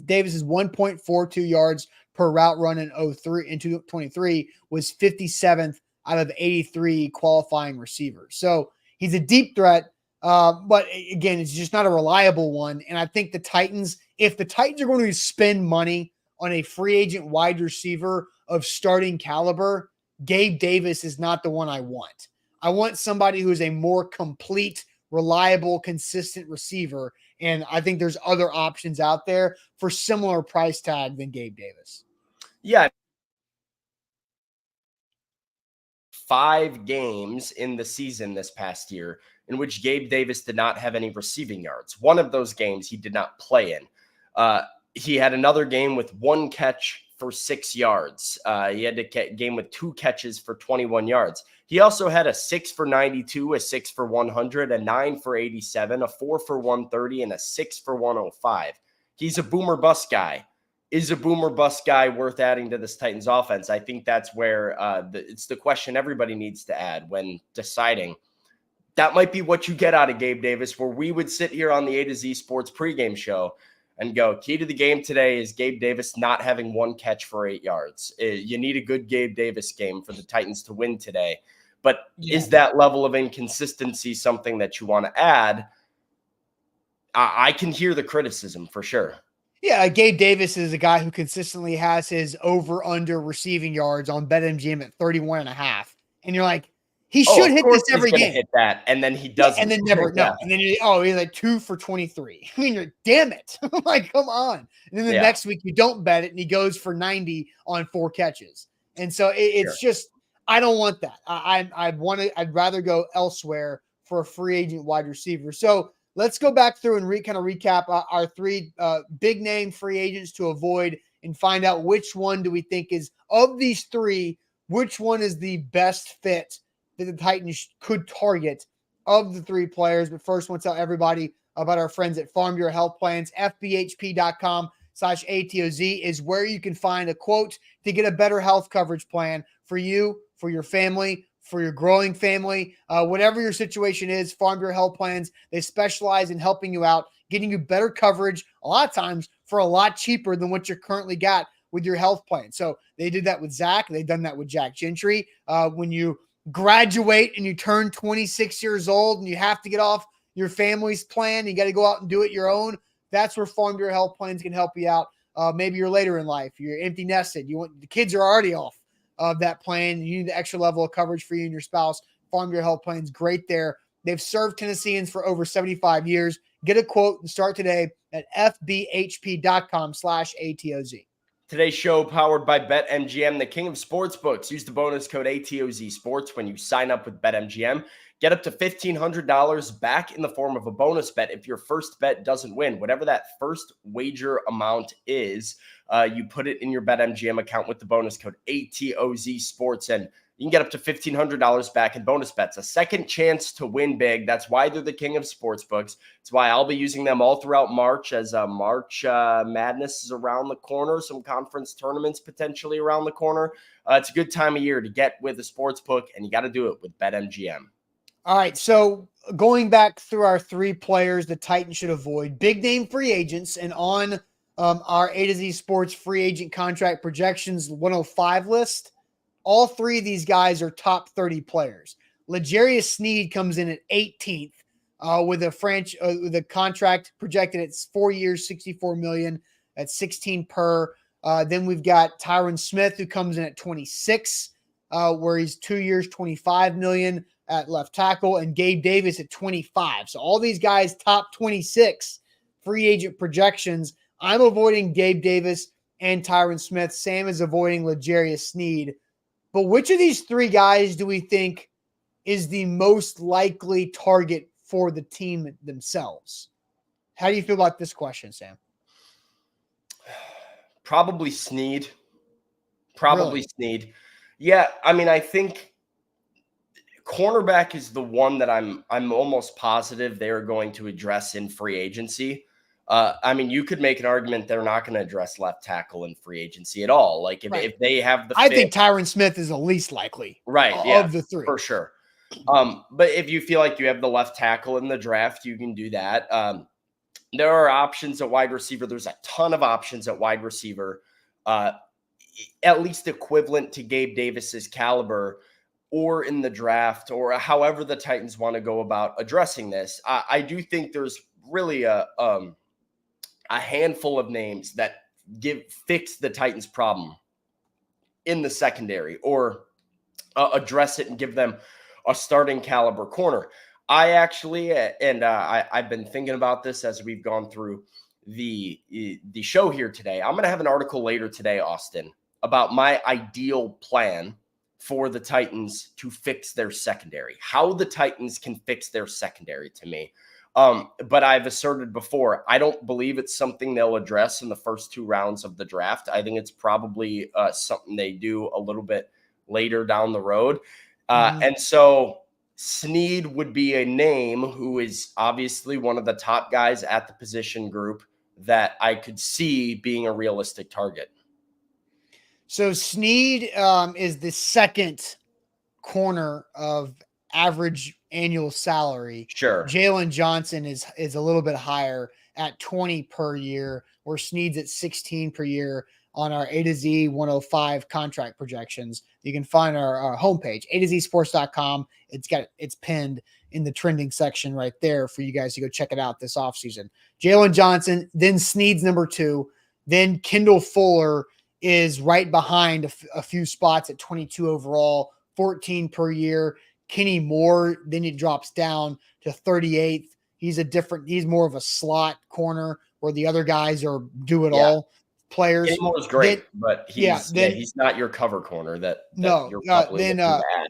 Speaker 1: Davis is 1.42 yards per route run in 2023 was 57th out of 83 qualifying receivers. So he's a deep threat, but again, it's just not a reliable one. And I think the Titans, if the Titans are going to spend money on a free agent wide receiver of starting caliber, Gabe Davis is not the one I want. I want somebody who is a more complete, reliable, consistent receiver. And I think there's other options out there for similar price tag than Gabe Davis.
Speaker 2: Yeah. 5 games in the season this past year in which Gabe Davis did not have any receiving yards. One of those games he did not play in. He had another game with 1 catch for 6 yards. He had a game with 2 catches for 21 yards. He also had a 6 for 92, a 6 for 100, a 9 for 87, a 4 for 130, and a 6 for 105. He's a boomer bust guy. Is a boomer bust guy worth adding to this Titans offense? I think that's where it's the question everybody needs to add when deciding. That might be what you get out of Gabe Davis, where we would sit here on the A to Z Sports pregame show and go, key to the game today is Gabe Davis not having one catch for 8 yards. You need a good Gabe Davis game for the Titans to win today. But is that level of inconsistency something that you want to add? I can hear the criticism for sure.
Speaker 1: Yeah, Gabe Davis is a guy who consistently has his over-under receiving yards on BetMGM at 31.5. And you're like, he should hit this every game.
Speaker 2: Hit that, and then he doesn't.
Speaker 1: And then never, no. And then, he's like 2 for 23. I mean, you're, damn it. Like, come on. And then the next week you don't bet it, and he goes for 90 on 4 catches. And so it's just, I don't want that. I'd rather go elsewhere for a free agent wide receiver. So let's go back through and kind of recap our 3 big name free agents to avoid and find out which one do we think is, of these 3, which one is the best fit that the Titans could target of the 3 players. But first, I want to tell everybody about our friends at Farm Bureau Health Plans. FBHP.com/ATOZ is where you can find a quote to get a better health coverage plan for you, for your family, for your growing family, whatever your situation is. Farm Bureau Health Plans, they specialize in helping you out, getting you better coverage, a lot of times for a lot cheaper than what you currently got with your health plan. So they did that with Zach. They've done that with Jack Gentry. When you graduate and you turn 26 years old and you have to get off your family's plan, you got to go out and do it your own. That's where Farm Bureau Health Plans can help you out. Maybe you're later in life, you're empty nested, the kids are already off of that plan. You need the extra level of coverage for you and your spouse. Farm Bureau Health Plans, great there. They've served Tennesseans for over 75 years. Get a quote and start today at FBHP.com/ATOZ.
Speaker 2: Today's show powered by BetMGM, the king of sportsbooks. Use the bonus code ATOZ Sports when you sign up with BetMGM. Get up to $1,500 back in the form of a bonus bet if your first bet doesn't win. Whatever that first wager amount is, you put it in your BetMGM account with the bonus code ATOZ Sports, and you can get up to $1,500 back in bonus bets. A second chance to win big. That's why they're the king of sportsbooks. It's why I'll be using them all throughout March, as March Madness is around the corner. Some conference tournaments potentially around the corner. It's a good time of year to get with a sportsbook, and you got to do it with BetMGM.
Speaker 1: All right, so going back through our 3 players the Titans should avoid, big name free agents, and on our A to Z Sports free agent contract projections 105 list, all 3 of these guys are top 30 players. L'Jarius Sneed comes in at 18th with a contract projected at 4 years, $64 million at 16 per. Then we've got Tyron Smith, who comes in at 26, where he's 2 years, $25 million at left tackle, and Gabe Davis at 25. So all these guys top 26 free agent projections. I'm avoiding Gabe Davis and Tyron Smith. Sam is avoiding L'Jarius Sneed. But which of these 3 guys do we think is the most likely target for the team themselves? How do you feel about this question, Sam?
Speaker 2: Probably Sneed.
Speaker 1: Really?
Speaker 2: Sneed. Yeah, I mean, I think cornerback is the one that I'm almost positive they are going to address in free agency. I mean, you could make an argument they're not going to address left tackle in free agency at all. Like if they have the fit,
Speaker 1: I think Tyron Smith is the least likely of the 3.
Speaker 2: For sure. But if you feel like you have the left tackle in the draft, you can do that. There are options at wide receiver. There's a ton of options at wide receiver, at least equivalent to Gabe Davis's caliber, or in the draft, or however the Titans want to go about addressing this. I do think there's really a handful of names that fix the Titans' problem in the secondary, or address it and give them a starting caliber corner. I actually, I've been thinking about this as we've gone through the show here today. I'm going to have an article later today, Austin, about my ideal plan for the Titans to fix their secondary, how the Titans can fix their secondary to me. But I've asserted before, I don't believe it's something they'll address in the first 2 rounds of the draft. I think it's probably something they do a little bit later down the road. And so Sneed would be a name who is obviously one of the top guys at the position group that I could see being a realistic target.
Speaker 1: So Sneed is the second corner of average annual salary.
Speaker 2: Sure.
Speaker 1: Jalen Johnson is a little bit higher at 20 per year, where Sneed's at 16 per year on our A to Z 105 contract projections. You can find our homepage, A to Z sports.com. It's pinned in the trending section right there for you guys to go check it out this offseason. Jalen Johnson, then Sneed's number 2, then Kendall Fuller is right behind a few spots at 22 overall, 14 per year. Kenny Moore, then it drops down to 38th. He's more of a slot corner where the other guys are do it all players.
Speaker 2: Kenny Moore is great, but he's not your cover corner that you're probably looking to add.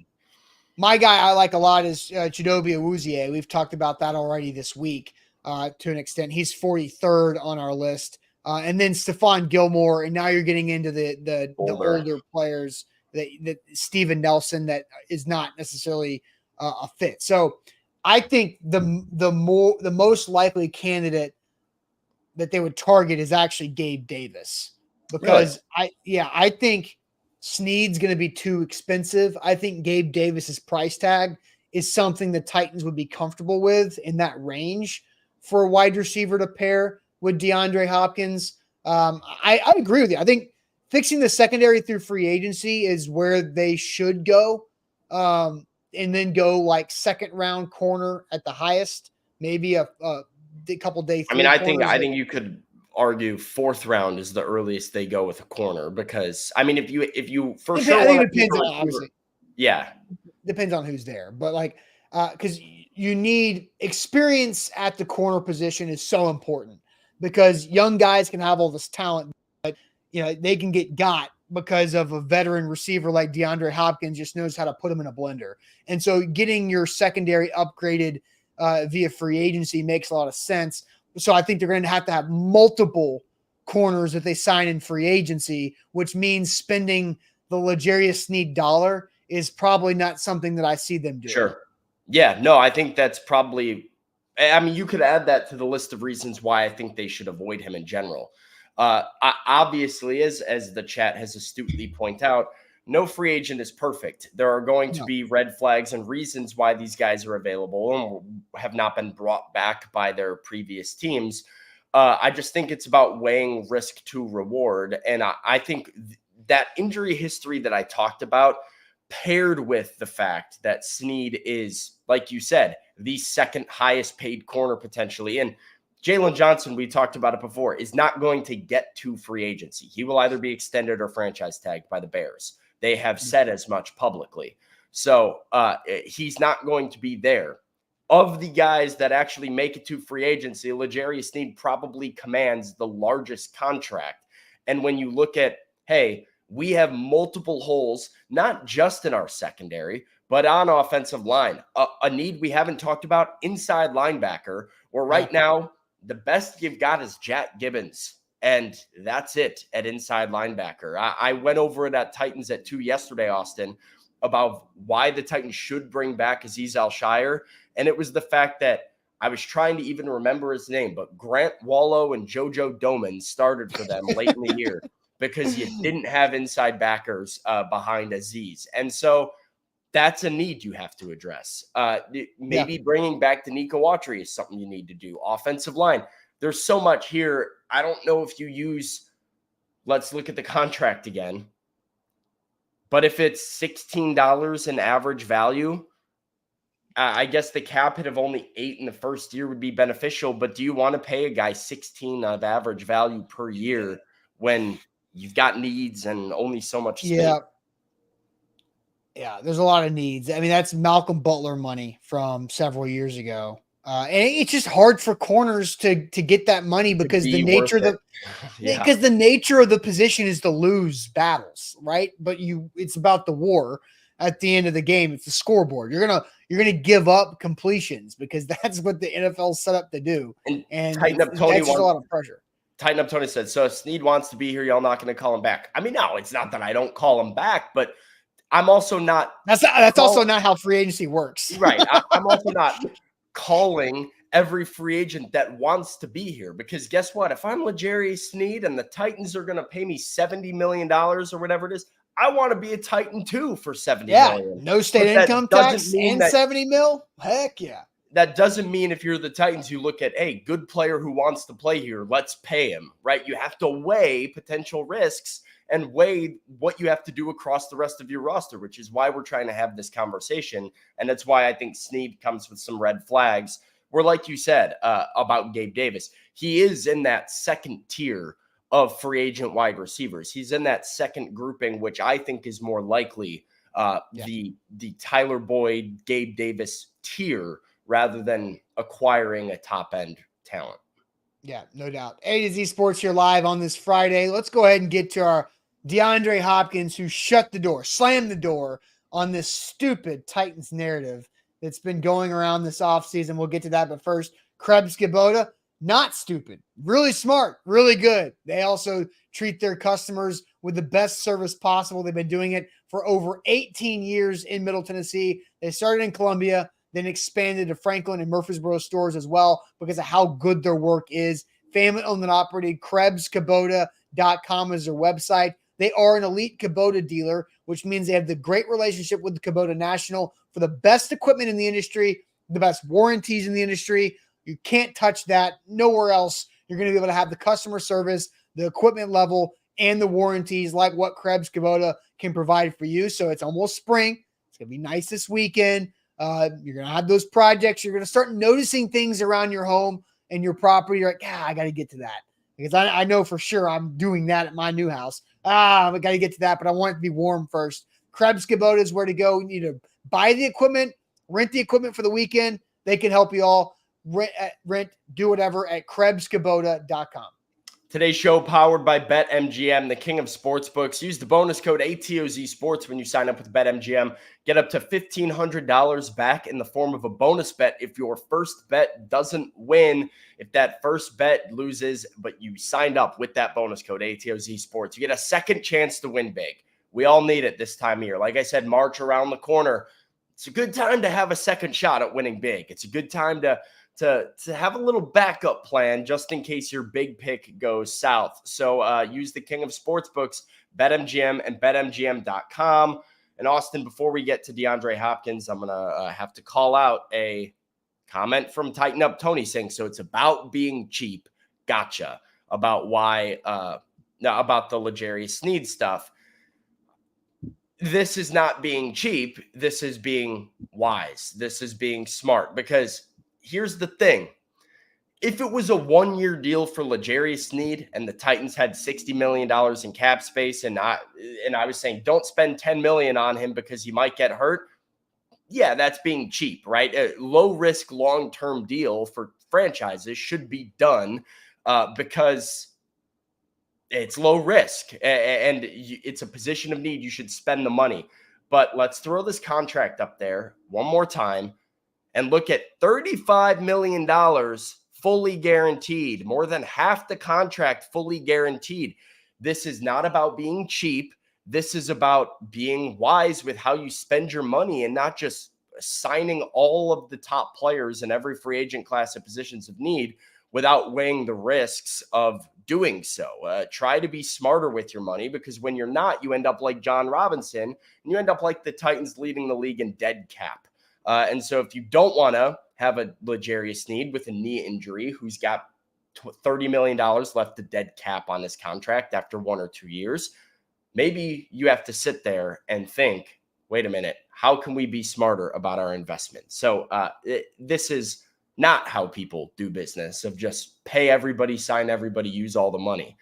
Speaker 1: My guy I like a lot is Chidobe Awuzie. We've talked about that already this week to an extent. He's 43rd on our list. And then Stephon Gilmore, and now you're getting into the older players, that Steven Nelson, that is not necessarily a fit. So I think the most likely candidate that they would target is actually Gabe Davis, because I think Sneed's going to be too expensive. I think Gabe Davis's price tag is something the Titans would be comfortable with in that range for a wide receiver to pair with DeAndre Hopkins. I agree with you. I think fixing the secondary through free agency is where they should go. And then go like second round corner at the highest, maybe a couple days.
Speaker 2: I think you could argue fourth round is the earliest they go with a corner, because if you for sure,
Speaker 1: I think it depends on, obviously.
Speaker 2: Yeah.
Speaker 1: Depends on who's there. But because you need experience at the corner position is so important, because young guys can have all this talent, but they can get got because of a veteran receiver like DeAndre Hopkins just knows how to put them in a blender. And so getting your secondary upgraded via free agency makes a lot of sense. So I think they're going to have multiple corners that they sign in free agency, which means spending the L'Jarius Sneed dollar is probably not something that I see them doing.
Speaker 2: Sure. Yeah, no, I think that's probably, you could add that to the list of reasons why I think they should avoid him in general. Obviously, as the chat has astutely pointed out, no free agent is perfect. There are going to be red flags and reasons why these guys are available and have not been brought back by their previous teams. I just think it's about weighing risk to reward. And I think that injury history that I talked about, paired with the fact that Sneed is, like you said, the second highest paid corner potentially. And Jalen Johnson, we talked about it before, is not going to get to free agency. He will either be extended or franchise tagged by the Bears. They have said as much publicly. So he's not going to be there. Of the guys that actually make it to free agency, L'Jarius Sneed probably commands the largest contract. And when you look at, hey, we have multiple holes, not just in our secondary, but on offensive line. A need we haven't talked about, inside linebacker, where right now the best you've got is Jack Gibbons. And that's it at inside linebacker. I went over it at Titans at 2 yesterday, Austin, about why the Titans should bring back Azeez Al-Shire. And it was the fact that I was trying to even remember his name, but Grant Wallow and JoJo Doman started for them late in the year because you didn't have inside backers behind Azeez. And so that's a need you have to address. Maybe bringing back Danico Autry is something you need to do. Offensive line. There's so much here. I don't know if you use, let's look at the contract again. But if it's $16 in average value, I guess the cap hit of only 8 in the first year would be beneficial. But do you want to pay a guy 16 of average value per year when you've got needs and only so much space?
Speaker 1: Yeah, there's a lot of needs. That's Malcolm Butler money from several years ago. And it's just hard for corners to get that money because the nature of the nature of the position is to lose battles, right? But it's about the war at the end of the game. It's the scoreboard. You're gonna give up completions because that's what the NFL set up to do. And
Speaker 2: Tighten Up Tony
Speaker 1: that's a lot of pressure.
Speaker 2: Tighten Up Tony said, so if Sneed wants to be here, y'all not going to call him back. No, it's not that I don't call him back, but I'm also not.
Speaker 1: That's also not how free agency works.
Speaker 2: Right. I'm also not calling every free agent that wants to be here, because guess what? If I'm L'Jarius Sneed and the Titans are going to pay me $70 million or whatever it is, I want to be a Titan too for 70
Speaker 1: Yeah,
Speaker 2: million.
Speaker 1: no state
Speaker 2: But
Speaker 1: income
Speaker 2: that doesn't
Speaker 1: tax
Speaker 2: mean
Speaker 1: and
Speaker 2: that
Speaker 1: 70 mil. Heck yeah.
Speaker 2: that doesn't mean if you're the Titans, you look at, hey, good player who wants to play here, let's pay him, right? You have to weigh potential risks and weigh what you have to do across the rest of your roster, which is why we're trying to have this conversation. And that's why I think Snead comes with some red flags. Where, like you said about Gabe Davis, he is in that second tier of free agent wide receivers. He's in that second grouping, which I think is more likely the Tyler Boyd, Gabe Davis tier rather than acquiring a top-end talent.
Speaker 1: Yeah, no doubt. A to Z Sports here live on this Friday. Let's go ahead and get to our DeAndre Hopkins, who shut the door, slammed the door on this stupid Titans narrative that's been going around this offseason. We'll get to that. But first, Krebs Kubota, not stupid, really smart, really good. They also treat their customers with the best service possible. They've been doing it for over 18 years in Middle Tennessee. They started in Columbia, then expanded to Franklin and Murfreesboro stores as well because of how good their work is. Family owned and operated. KrebsKubota.com is their website. They are an elite Kubota dealer, which means they have the great relationship with the Kubota National for the best equipment in the industry, the best warranties in the industry. You can't touch that. Nowhere else you're going to be able to have the customer service, the equipment level, and the warranties like what Krebs Kubota can provide for you. So it's almost spring. It's going to be nice this weekend. You're going to have those projects. You're going to start noticing things around your home and your property. You're like, I got to get to that because I know for sure I'm doing that at my new house. I got to get to that, but I want it to be warm first. Krebs Kubota is where to go. You need to buy the equipment, rent the equipment for the weekend. They can help you all rent, do whatever at KrebsKubota.com.
Speaker 2: Today's show powered by BetMGM, the king of sportsbooks. Use the bonus code ATOZ Sports when you sign up with BetMGM. Get up to $1,500 back in the form of a bonus bet if your first bet doesn't win. If that first bet loses, but you signed up with that bonus code ATOZ Sports, you get a second chance to win big. We all need it this time of year. Like I said, March around the corner. It's a good time to have a second shot at winning big. It's a good time to have a little backup plan just in case your big pick goes south. So use the king of sportsbooks, BetMGM and BetMGM.com. And Austin, before we get to DeAndre Hopkins, I'm going to have to call out a comment from Tighten Up Tony saying, so it's about being cheap. Gotcha. About why, about the L'Jarius Sneed stuff. This is not being cheap. This is being wise. This is being smart because here's the thing. If it was a one-year deal for L'Jarius Sneed and the Titans had $60 million in cap space and I was saying don't spend $10 million on him because he might get hurt, yeah, that's being cheap, right? A low-risk, long-term deal for franchises should be done because it's low risk and it's a position of need. You should spend the money. But let's throw this contract up there one more time and look at $35 million fully guaranteed, more than half the contract fully guaranteed. This is not about being cheap. This is about being wise with how you spend your money and not just signing all of the top players in every free agent class at positions of need without weighing the risks of doing so. Try to be smarter with your money because when you're not, you end up like John Robinson and you end up like the Titans leading the league in dead cap. And so if you don't want to have a L'Jarius Sneed with a knee injury who's got $30 million left to dead cap on his contract after 1 or 2 years, maybe you have to sit there and think, wait a minute, how can we be smarter about our investment? So this is not how people do business of just pay everybody, sign everybody, use all the money.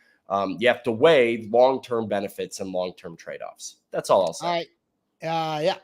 Speaker 2: You have to weigh long-term benefits and long-term trade-offs. That's all I'll say.
Speaker 1: All right. Yeah.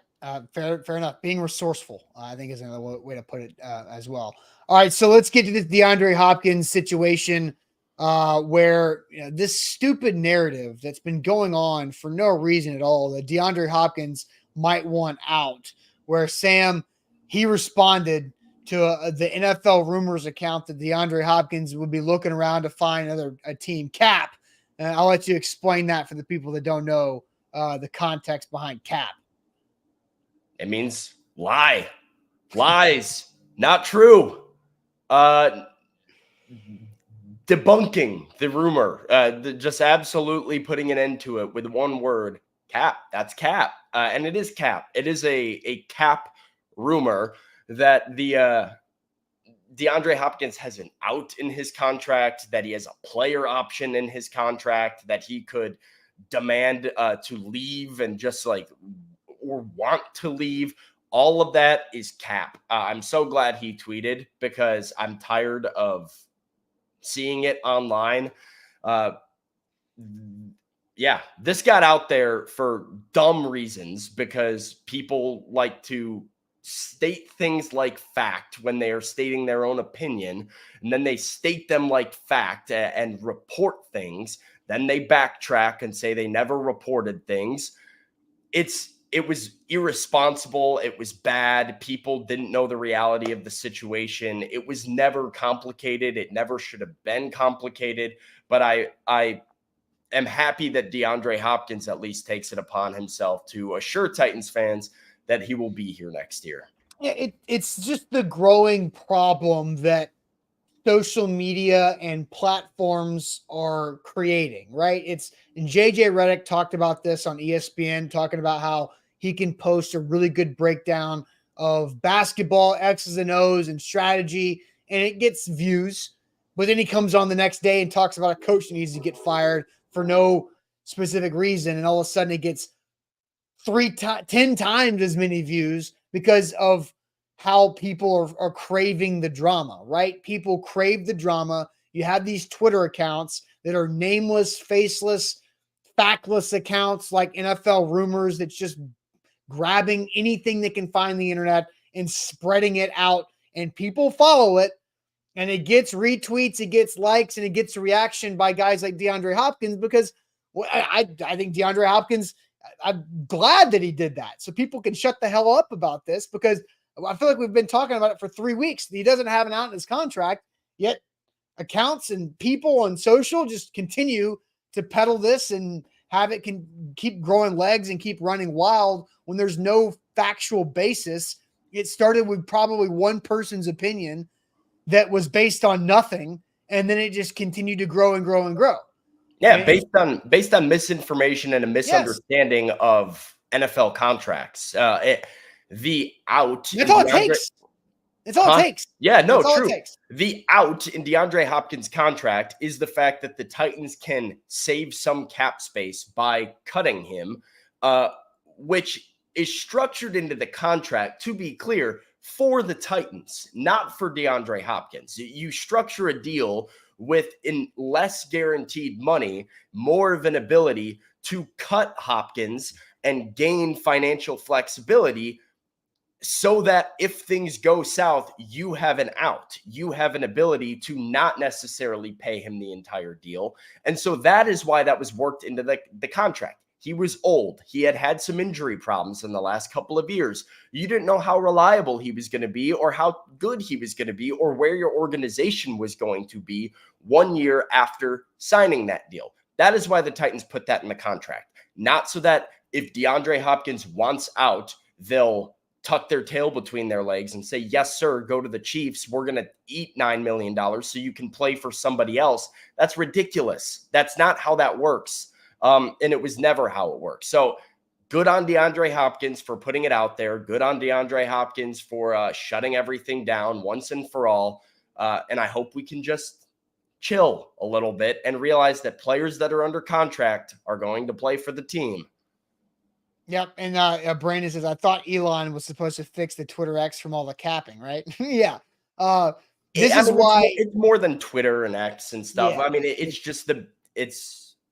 Speaker 1: Fair enough. Being resourceful, I think, is another way to put it as well. All right, so let's get to this DeAndre Hopkins situation where this stupid narrative that's been going on for no reason at all, that DeAndre Hopkins might want out, where Sam, he responded to the NFL rumors account that DeAndre Hopkins would be looking around to find a team. Cap. And I'll let you explain that for the people that don't know the context behind cap.
Speaker 2: It means lie. Lies. Not true. Debunking the rumor. Just absolutely putting an end to it with one word, Cap. That's cap. And it is cap. It is a cap rumor that the DeAndre Hopkins has an out in his contract, that he has a player option in his contract, that he could demand to leave and just like or want to leave. All of that is cap. I'm so glad he tweeted because I'm tired of seeing it online. Yeah, this got out there for dumb reasons because people like to state things like fact when they are stating their own opinion, and then they state them like fact and report things. Then they backtrack and say they never reported things. It was irresponsible. It was bad. People didn't know the reality of the situation. It was never complicated. It never should have been complicated. But I am happy that DeAndre Hopkins at least takes it upon himself to assure Titans fans that he will be here next year.
Speaker 1: Yeah, it's just the growing problem that social media and platforms are creating, right? And JJ Redick talked about this on ESPN, talking about how he can post a really good breakdown of basketball X's and O's and strategy, and it gets views. But then he comes on the next day and talks about a coach that needs to get fired for no specific reason, and all of a sudden it gets 10 times as many views because of how people are craving the drama, right? People crave the drama. You have these Twitter accounts that are nameless, faceless, factless accounts like NFL rumors that's just grabbing anything they can find on the internet and spreading it out, and people follow it, and it gets retweets, it gets likes, and it gets a reaction by guys like DeAndre Hopkins because I think DeAndre Hopkins, I'm glad that he did that so people can shut the hell up about this, because I feel like we've been talking about it for 3 weeks. He doesn't have an out in his contract, yet accounts and people on social just continue to peddle this and have it can keep growing legs and keep running wild when there's no factual basis. It started with probably one person's opinion that was based on nothing, and then it just continued to grow and grow and grow.
Speaker 2: Yeah,
Speaker 1: And
Speaker 2: based on misinformation and a misunderstanding of NFL contracts. The out.
Speaker 1: That's all it takes. It's all it takes.
Speaker 2: Yeah, no,
Speaker 1: That's all
Speaker 2: true.
Speaker 1: it takes.
Speaker 2: The out in DeAndre Hopkins' contract is the fact that the Titans can save some cap space by cutting him, which is structured into the contract, to be clear, for the Titans, not for DeAndre Hopkins. You structure a deal with in less guaranteed money, more of an ability to cut Hopkins and gain financial flexibility so that if things go south, you have an out. You have an ability to not necessarily pay him the entire deal. And so that is why that was worked into the contract. He was old. He had some injury problems in the last couple of years. You didn't know how reliable he was going to be or how good he was going to be or where your organization was going to be 1 year after signing that deal. That is why the Titans put that in the contract. Not so that if DeAndre Hopkins wants out, they'll tuck their tail between their legs and say, yes, sir, go to the Chiefs. We're going to eat $9 million so you can play for somebody else. That's ridiculous. That's not how that works. And it was never how it worked. So good on DeAndre Hopkins for putting it out there. Good on DeAndre Hopkins for shutting everything down once and for all. And I hope we can just chill a little bit and realize that players that are under contract are going to play for the team.
Speaker 1: Yep. And Brandon says, I thought Elon was supposed to fix the Twitter X from all the capping, right? Yeah. This is why
Speaker 2: it's more than Twitter and X and stuff.
Speaker 1: Yeah,
Speaker 2: I mean, it's just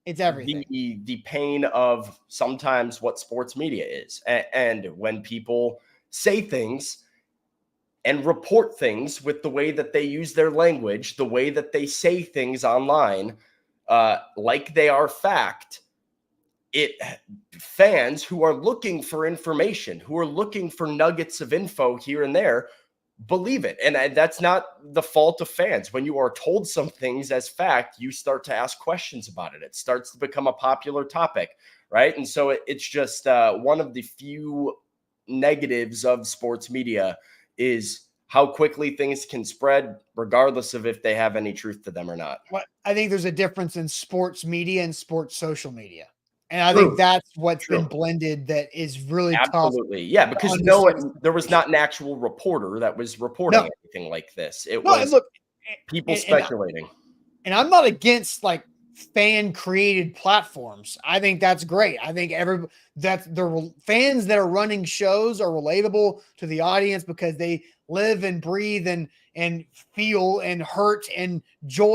Speaker 1: it's everything.
Speaker 2: The pain of sometimes what sports media is. And when people say things and report things with the way that they use their language, the way that they say things online, like they are fact, fans who are looking for information, who are looking for nuggets of info here and there, believe it. And that's not the fault of fans. When you are told some things as fact, you start to ask questions about it. It starts to become a popular topic, right? And so it's just one of the few negatives of sports media is how quickly things can spread, regardless of if they have any truth to them or not.
Speaker 1: Well, I think there's a difference in sports media and sports social media. And I think
Speaker 2: True.
Speaker 1: that's what's been
Speaker 2: True.
Speaker 1: blended that is really tough
Speaker 2: Absolutely. Yeah,
Speaker 1: to
Speaker 2: because
Speaker 1: understand.
Speaker 2: there was not an actual reporter that was reporting
Speaker 1: No,
Speaker 2: anything like this. It
Speaker 1: no, and
Speaker 2: was
Speaker 1: look,
Speaker 2: people
Speaker 1: and
Speaker 2: speculating.
Speaker 1: I'm not against like fan created platforms. I think that's great. I think that the fans that are running shows are relatable to the audience because they live and breathe and feel and hurt and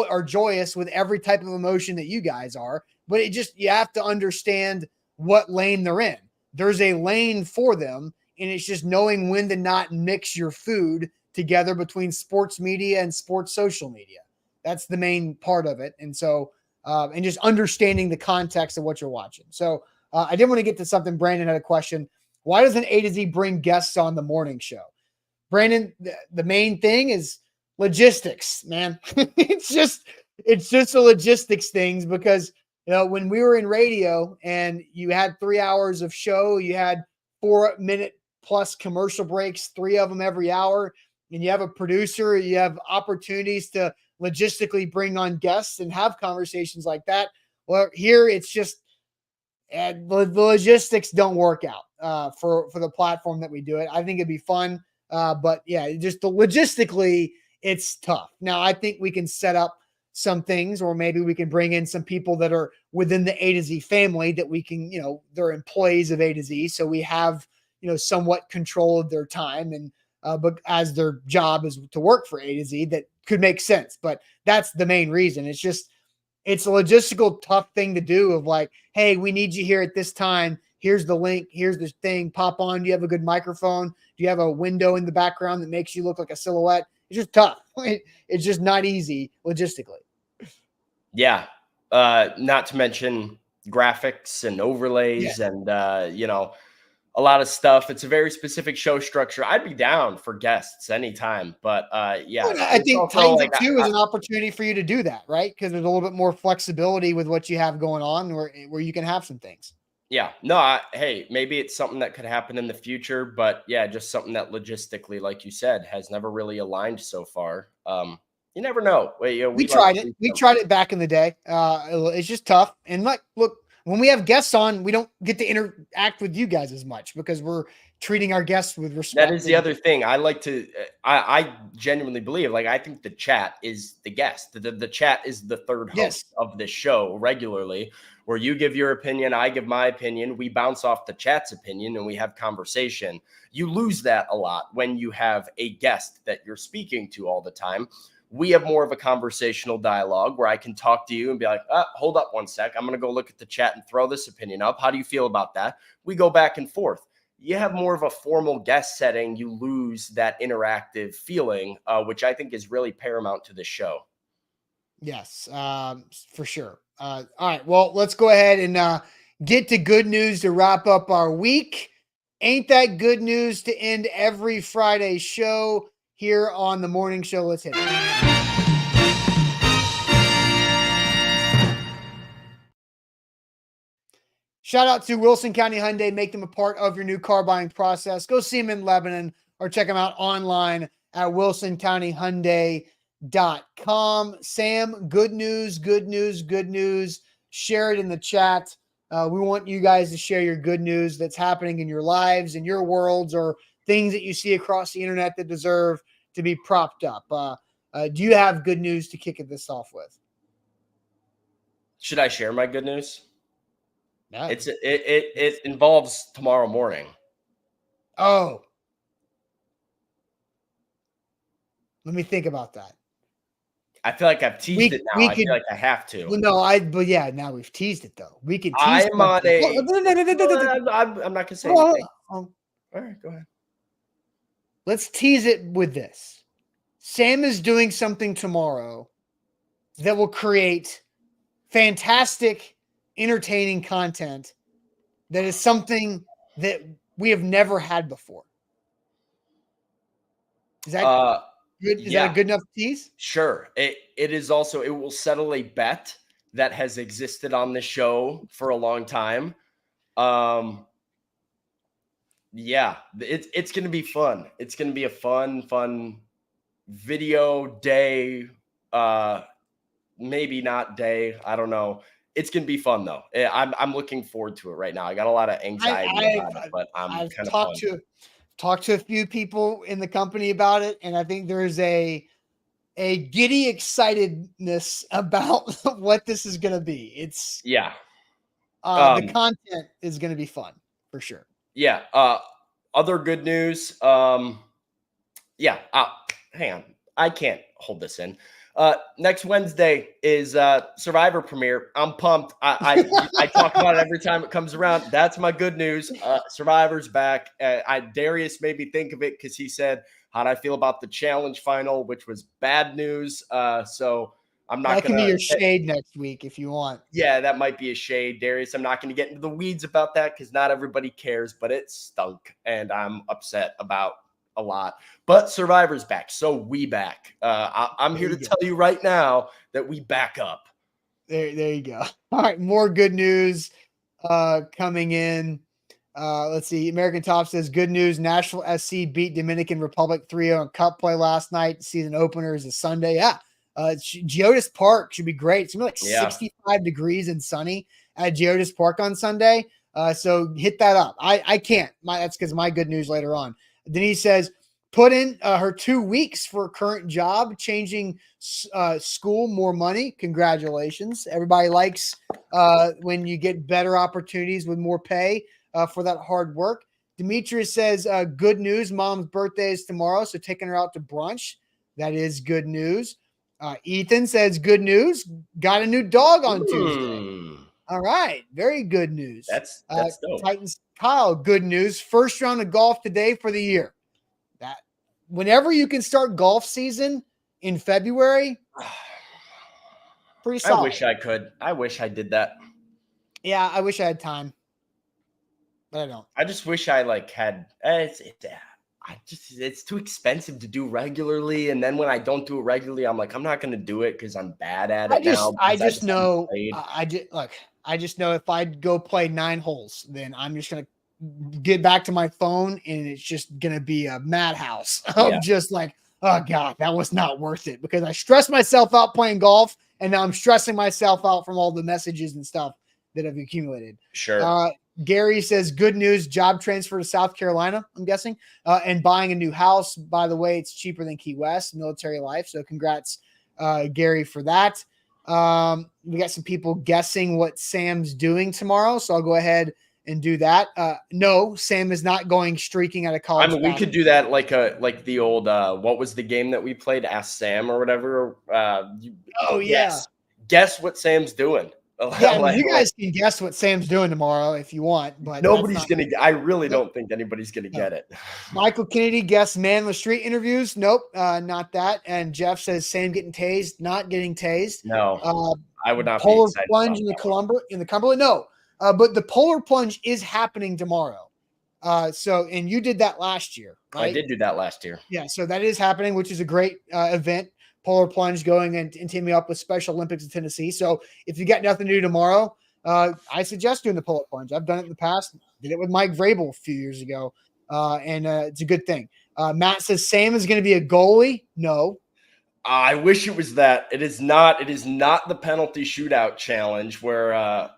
Speaker 1: are joyous with every type of emotion that you guys are. But you have to understand what lane they're in. There's a lane for them, and it's just knowing when to not mix your food together between sports media and sports social media. That's the main part of it. And so, and just understanding the context of what you're watching. So, I did want to get to something. Brandon had a question. Why doesn't A to Z bring guests on the morning show? Brandon, the main thing is logistics, man. it's just the logistics things because when we were in radio and you had 3 hours of show, you had 4-minute plus commercial breaks, 3 of them every hour, and you have a producer, you have opportunities to logistically bring on guests and have conversations like that. Well, here it's just and the logistics don't work out for the platform that we do it. I think it'd be fun, but yeah, just logistically, it's tough. Now, I think we can set up some things, or maybe we can bring in some people that are within the A to Z family that we can, they're employees of A to Z, so we have somewhat control of their time and. But as their job is to work for A to Z, that could make sense. But that's the main reason. It's a logistical tough thing to do of like, hey, we need you here at this time. Here's the link. Here's the thing. Pop on. Do you have a good microphone? Do you have a window in the background that makes you look like a silhouette? It's just tough. It's just not easy logistically.
Speaker 2: Yeah. Not to mention graphics and overlays and, a lot of stuff. It's a very specific show structure. I'd be down for guests anytime, but yeah,
Speaker 1: Well, I
Speaker 2: it's
Speaker 1: think
Speaker 2: also
Speaker 1: Titans
Speaker 2: like
Speaker 1: at 2 is an opportunity for you to do that, right? Because there's a little bit more flexibility with what you have going on where you can have some things.
Speaker 2: yeah, no, hey, maybe it's something that could happen in the future, but yeah, just something that logistically, like you said, has never really aligned so far. You never know.
Speaker 1: We
Speaker 2: We like
Speaker 1: tried
Speaker 2: to
Speaker 1: it.
Speaker 2: do
Speaker 1: We
Speaker 2: some.
Speaker 1: tried it back in the day. It's just tough. And like, look, when we have guests on, we don't get to interact with you guys as much because we're treating our guests with
Speaker 2: That
Speaker 1: respect.
Speaker 2: is the other thing. I like to. I genuinely believe. Like I think the chat is the guest. The chat is the third
Speaker 1: Yes,
Speaker 2: host of this show regularly, where you give your opinion, I give my opinion. We bounce off the chat's opinion, and we have conversation. You lose that a lot when you have a guest that you're speaking to all the time. We have more of a conversational dialogue where I can talk to you and be like, hold up one sec. I'm going to go look at the chat and throw this opinion up. How do you feel about that? We go back and forth. You have more of a formal guest setting, you lose that interactive feeling, which I think is really paramount to this show.
Speaker 1: yes, for sure. All right, well, let's go ahead and get to good news to wrap up our week. Ain't that good news to end every Friday show here on the morning show? Let's hit it. Shout out to Wilson County Hyundai. Make them a part of your new car buying process. Go see them in Lebanon or check them out online at wilsoncountyhyundai.com. Sam, good news, good news, good news. Share it in the chat. We want you guys to share your good news that's happening in your lives, in your worlds, or things that you see across the internet that deserve to be propped up. Do you have good news to kick this off with?
Speaker 2: Should I share my good news?
Speaker 1: No.
Speaker 2: It involves tomorrow morning.
Speaker 1: Oh, let me think about that.
Speaker 2: I feel like I've teased it now. I feel like I have to.
Speaker 1: Well, no, but yeah, now we've teased it though. We can tease.
Speaker 2: I'm on a.
Speaker 1: something.
Speaker 2: I'm not gonna say anything.
Speaker 1: Oh,
Speaker 2: All right, go ahead.
Speaker 1: let's tease it with this. Sam is doing something tomorrow that will create fantastic, entertaining content that is something that we have never had before. Is that good? Is that a
Speaker 2: Yeah,
Speaker 1: good enough tease?
Speaker 2: sure. It is also. It will settle a bet that has existed on the show for a long time. Yeah, it's gonna be fun. It's gonna be a fun video day. Maybe not day. I don't know. It's gonna be fun though. I'm looking forward to it right now. I got a lot of anxiety about it, but I'm
Speaker 1: I've
Speaker 2: kind of
Speaker 1: talked to a few people in the company about it, and I think there's a giddy excitedness about what this is going to be. It's
Speaker 2: yeah.
Speaker 1: the content is going to be fun for sure.
Speaker 2: Yeah. Other good news. Yeah. Hang on. I can't hold this in. Next Wednesday is Survivor premiere. I'm pumped. I talk about it every time it comes around. That's my good news. Survivor's back. Darius made me think of it because he said, "How'd I feel about the challenge final?" Which was bad news. So I'm not
Speaker 1: That can
Speaker 2: gonna.
Speaker 1: be your shade next week if you want.
Speaker 2: Yeah, that might be a shade, Darius. I'm not going to get into the weeds about that because not everybody cares, but it stunk, and I'm upset about a lot. But Survivor's back, so we back. I'm here to tell you right now that we back up.
Speaker 1: There you go. All right, more good news coming in. Let's see. American Top says good news. Nashville SC beat Dominican Republic 3-0 in cup play last night. Season opener is a Sunday. Yeah. Geodis Park should be great. It's gonna be like 65 degrees and sunny at Geodis Park on Sunday. So hit that up. I can't. That's because my good news later on. Denise says, put in her 2 weeks for a current job, changing school, more money. Congratulations. Everybody likes when you get better opportunities with more pay for that hard work. Demetrius says, good news. Mom's birthday is tomorrow, so taking her out to brunch. That is good news. Ethan says, good news. Got a new dog on Tuesday. All right. Very good news.
Speaker 2: That's dope.
Speaker 1: Titans Kyle, good news. First round of golf today for the year. That whenever you can start golf season in February, pretty solid.
Speaker 2: I wish I could. I wish I did that.
Speaker 1: Yeah, I wish I had time, but I don't.
Speaker 2: I just wish I had. It's too expensive to do regularly, and then when I don't do it regularly, I'm like, I'm not going to do it because I'm bad at it now.
Speaker 1: I just know if I go play 9 holes, then I'm just going to get back to my phone, and it's just going to be a madhouse of just like, oh God, that was not worth it because I stressed myself out playing golf, and now I'm stressing myself out from all the messages and stuff that have accumulated.
Speaker 2: Sure.
Speaker 1: Gary says, good news, job transfer to South Carolina, I'm guessing, and buying a new house. By the way, it's cheaper than Key West, military life. So congrats, Gary, for that. We got some people guessing what Sam's doing tomorrow. So I'll go ahead and do that. No, Sam is not going streaking at a college.
Speaker 2: I mean, we could do that like the old, what was the game that we played? Ask Sam or whatever. Guess what Sam's doing.
Speaker 1: Yeah, you guys can guess what Sam's doing tomorrow if you want, but
Speaker 2: nobody's gonna. I really don't think anybody's gonna get it.
Speaker 1: Michael Kennedy guessed man with street interviews. Nope, not that. And Jeff says Sam getting tased, not getting tased.
Speaker 2: No, I would not.
Speaker 1: Polar plunge in the Cumberland. No, but the polar plunge is happening tomorrow. And you did that last year, right?
Speaker 2: I did do that last year.
Speaker 1: Yeah, so that is happening, which is a great event. Polar plunge going and teaming up with Special Olympics in Tennessee. So if you got nothing to do tomorrow, I suggest doing the polar plunge. I've done it in the past. Did it with Mike Vrabel a few years ago, and it's a good thing. Matt says Sam is going to be a goalie. No.
Speaker 2: I wish it was that. It is not. It is not the penalty shootout challenge where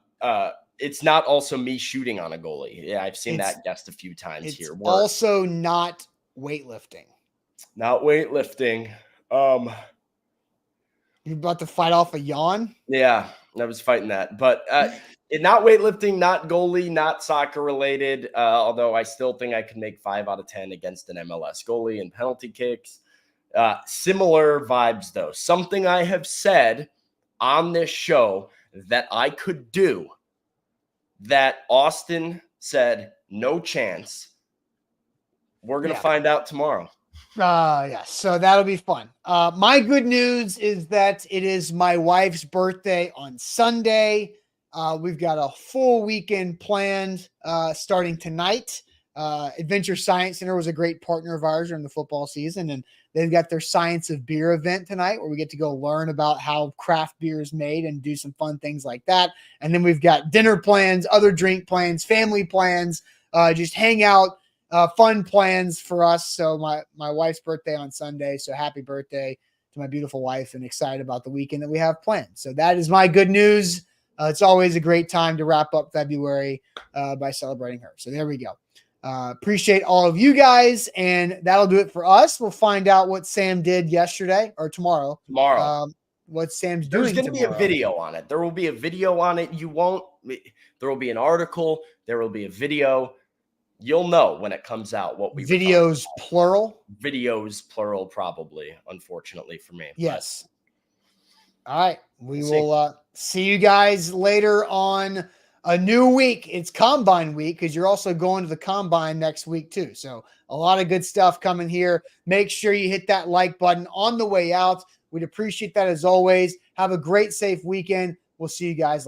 Speaker 2: it's not also me shooting on a goalie. Yeah, I've seen that guessed a few times here.
Speaker 1: It's also not weightlifting.
Speaker 2: Not weightlifting.
Speaker 1: You're about to fight off a yawn?
Speaker 2: Yeah, I was fighting that. But not weightlifting, not goalie, not soccer related, although I still think I could make 5 out of 10 against an MLS goalie in penalty kicks. Similar vibes, though. Something I have said on this show that I could do that Austin said, no chance. We're going to find out tomorrow.
Speaker 1: Yes. So that'll be fun. My good news is that it is my wife's birthday on Sunday. We've got a full weekend planned starting tonight. Adventure Science Center was a great partner of ours during the football season, and they've got their Science of Beer event tonight where we get to go learn about how craft beer is made and do some fun things like that. And then we've got dinner plans, other drink plans, family plans, just hang out. Fun plans for us. So my wife's birthday on Sunday. So happy birthday to my beautiful wife and excited about the weekend that we have planned. So that is my good news. It's always a great time to wrap up February by celebrating her. So there we go. Appreciate all of you guys, and that'll do it for us. We'll find out what Sam did yesterday or tomorrow. What Sam's doing.
Speaker 2: There's going to be a video on it. There will be a video on it. There will be an article. There will be a video. You'll know when it comes out what we
Speaker 1: videos plural.
Speaker 2: Videos plural, probably. Unfortunately for me.
Speaker 1: Yes. All right. We will see you guys later on a new week. It's Combine week because you're also going to the Combine next week too. So a lot of good stuff coming here. Make sure you hit that like button on the way out. We'd appreciate that as always. Have a great, safe weekend. We'll see you guys later.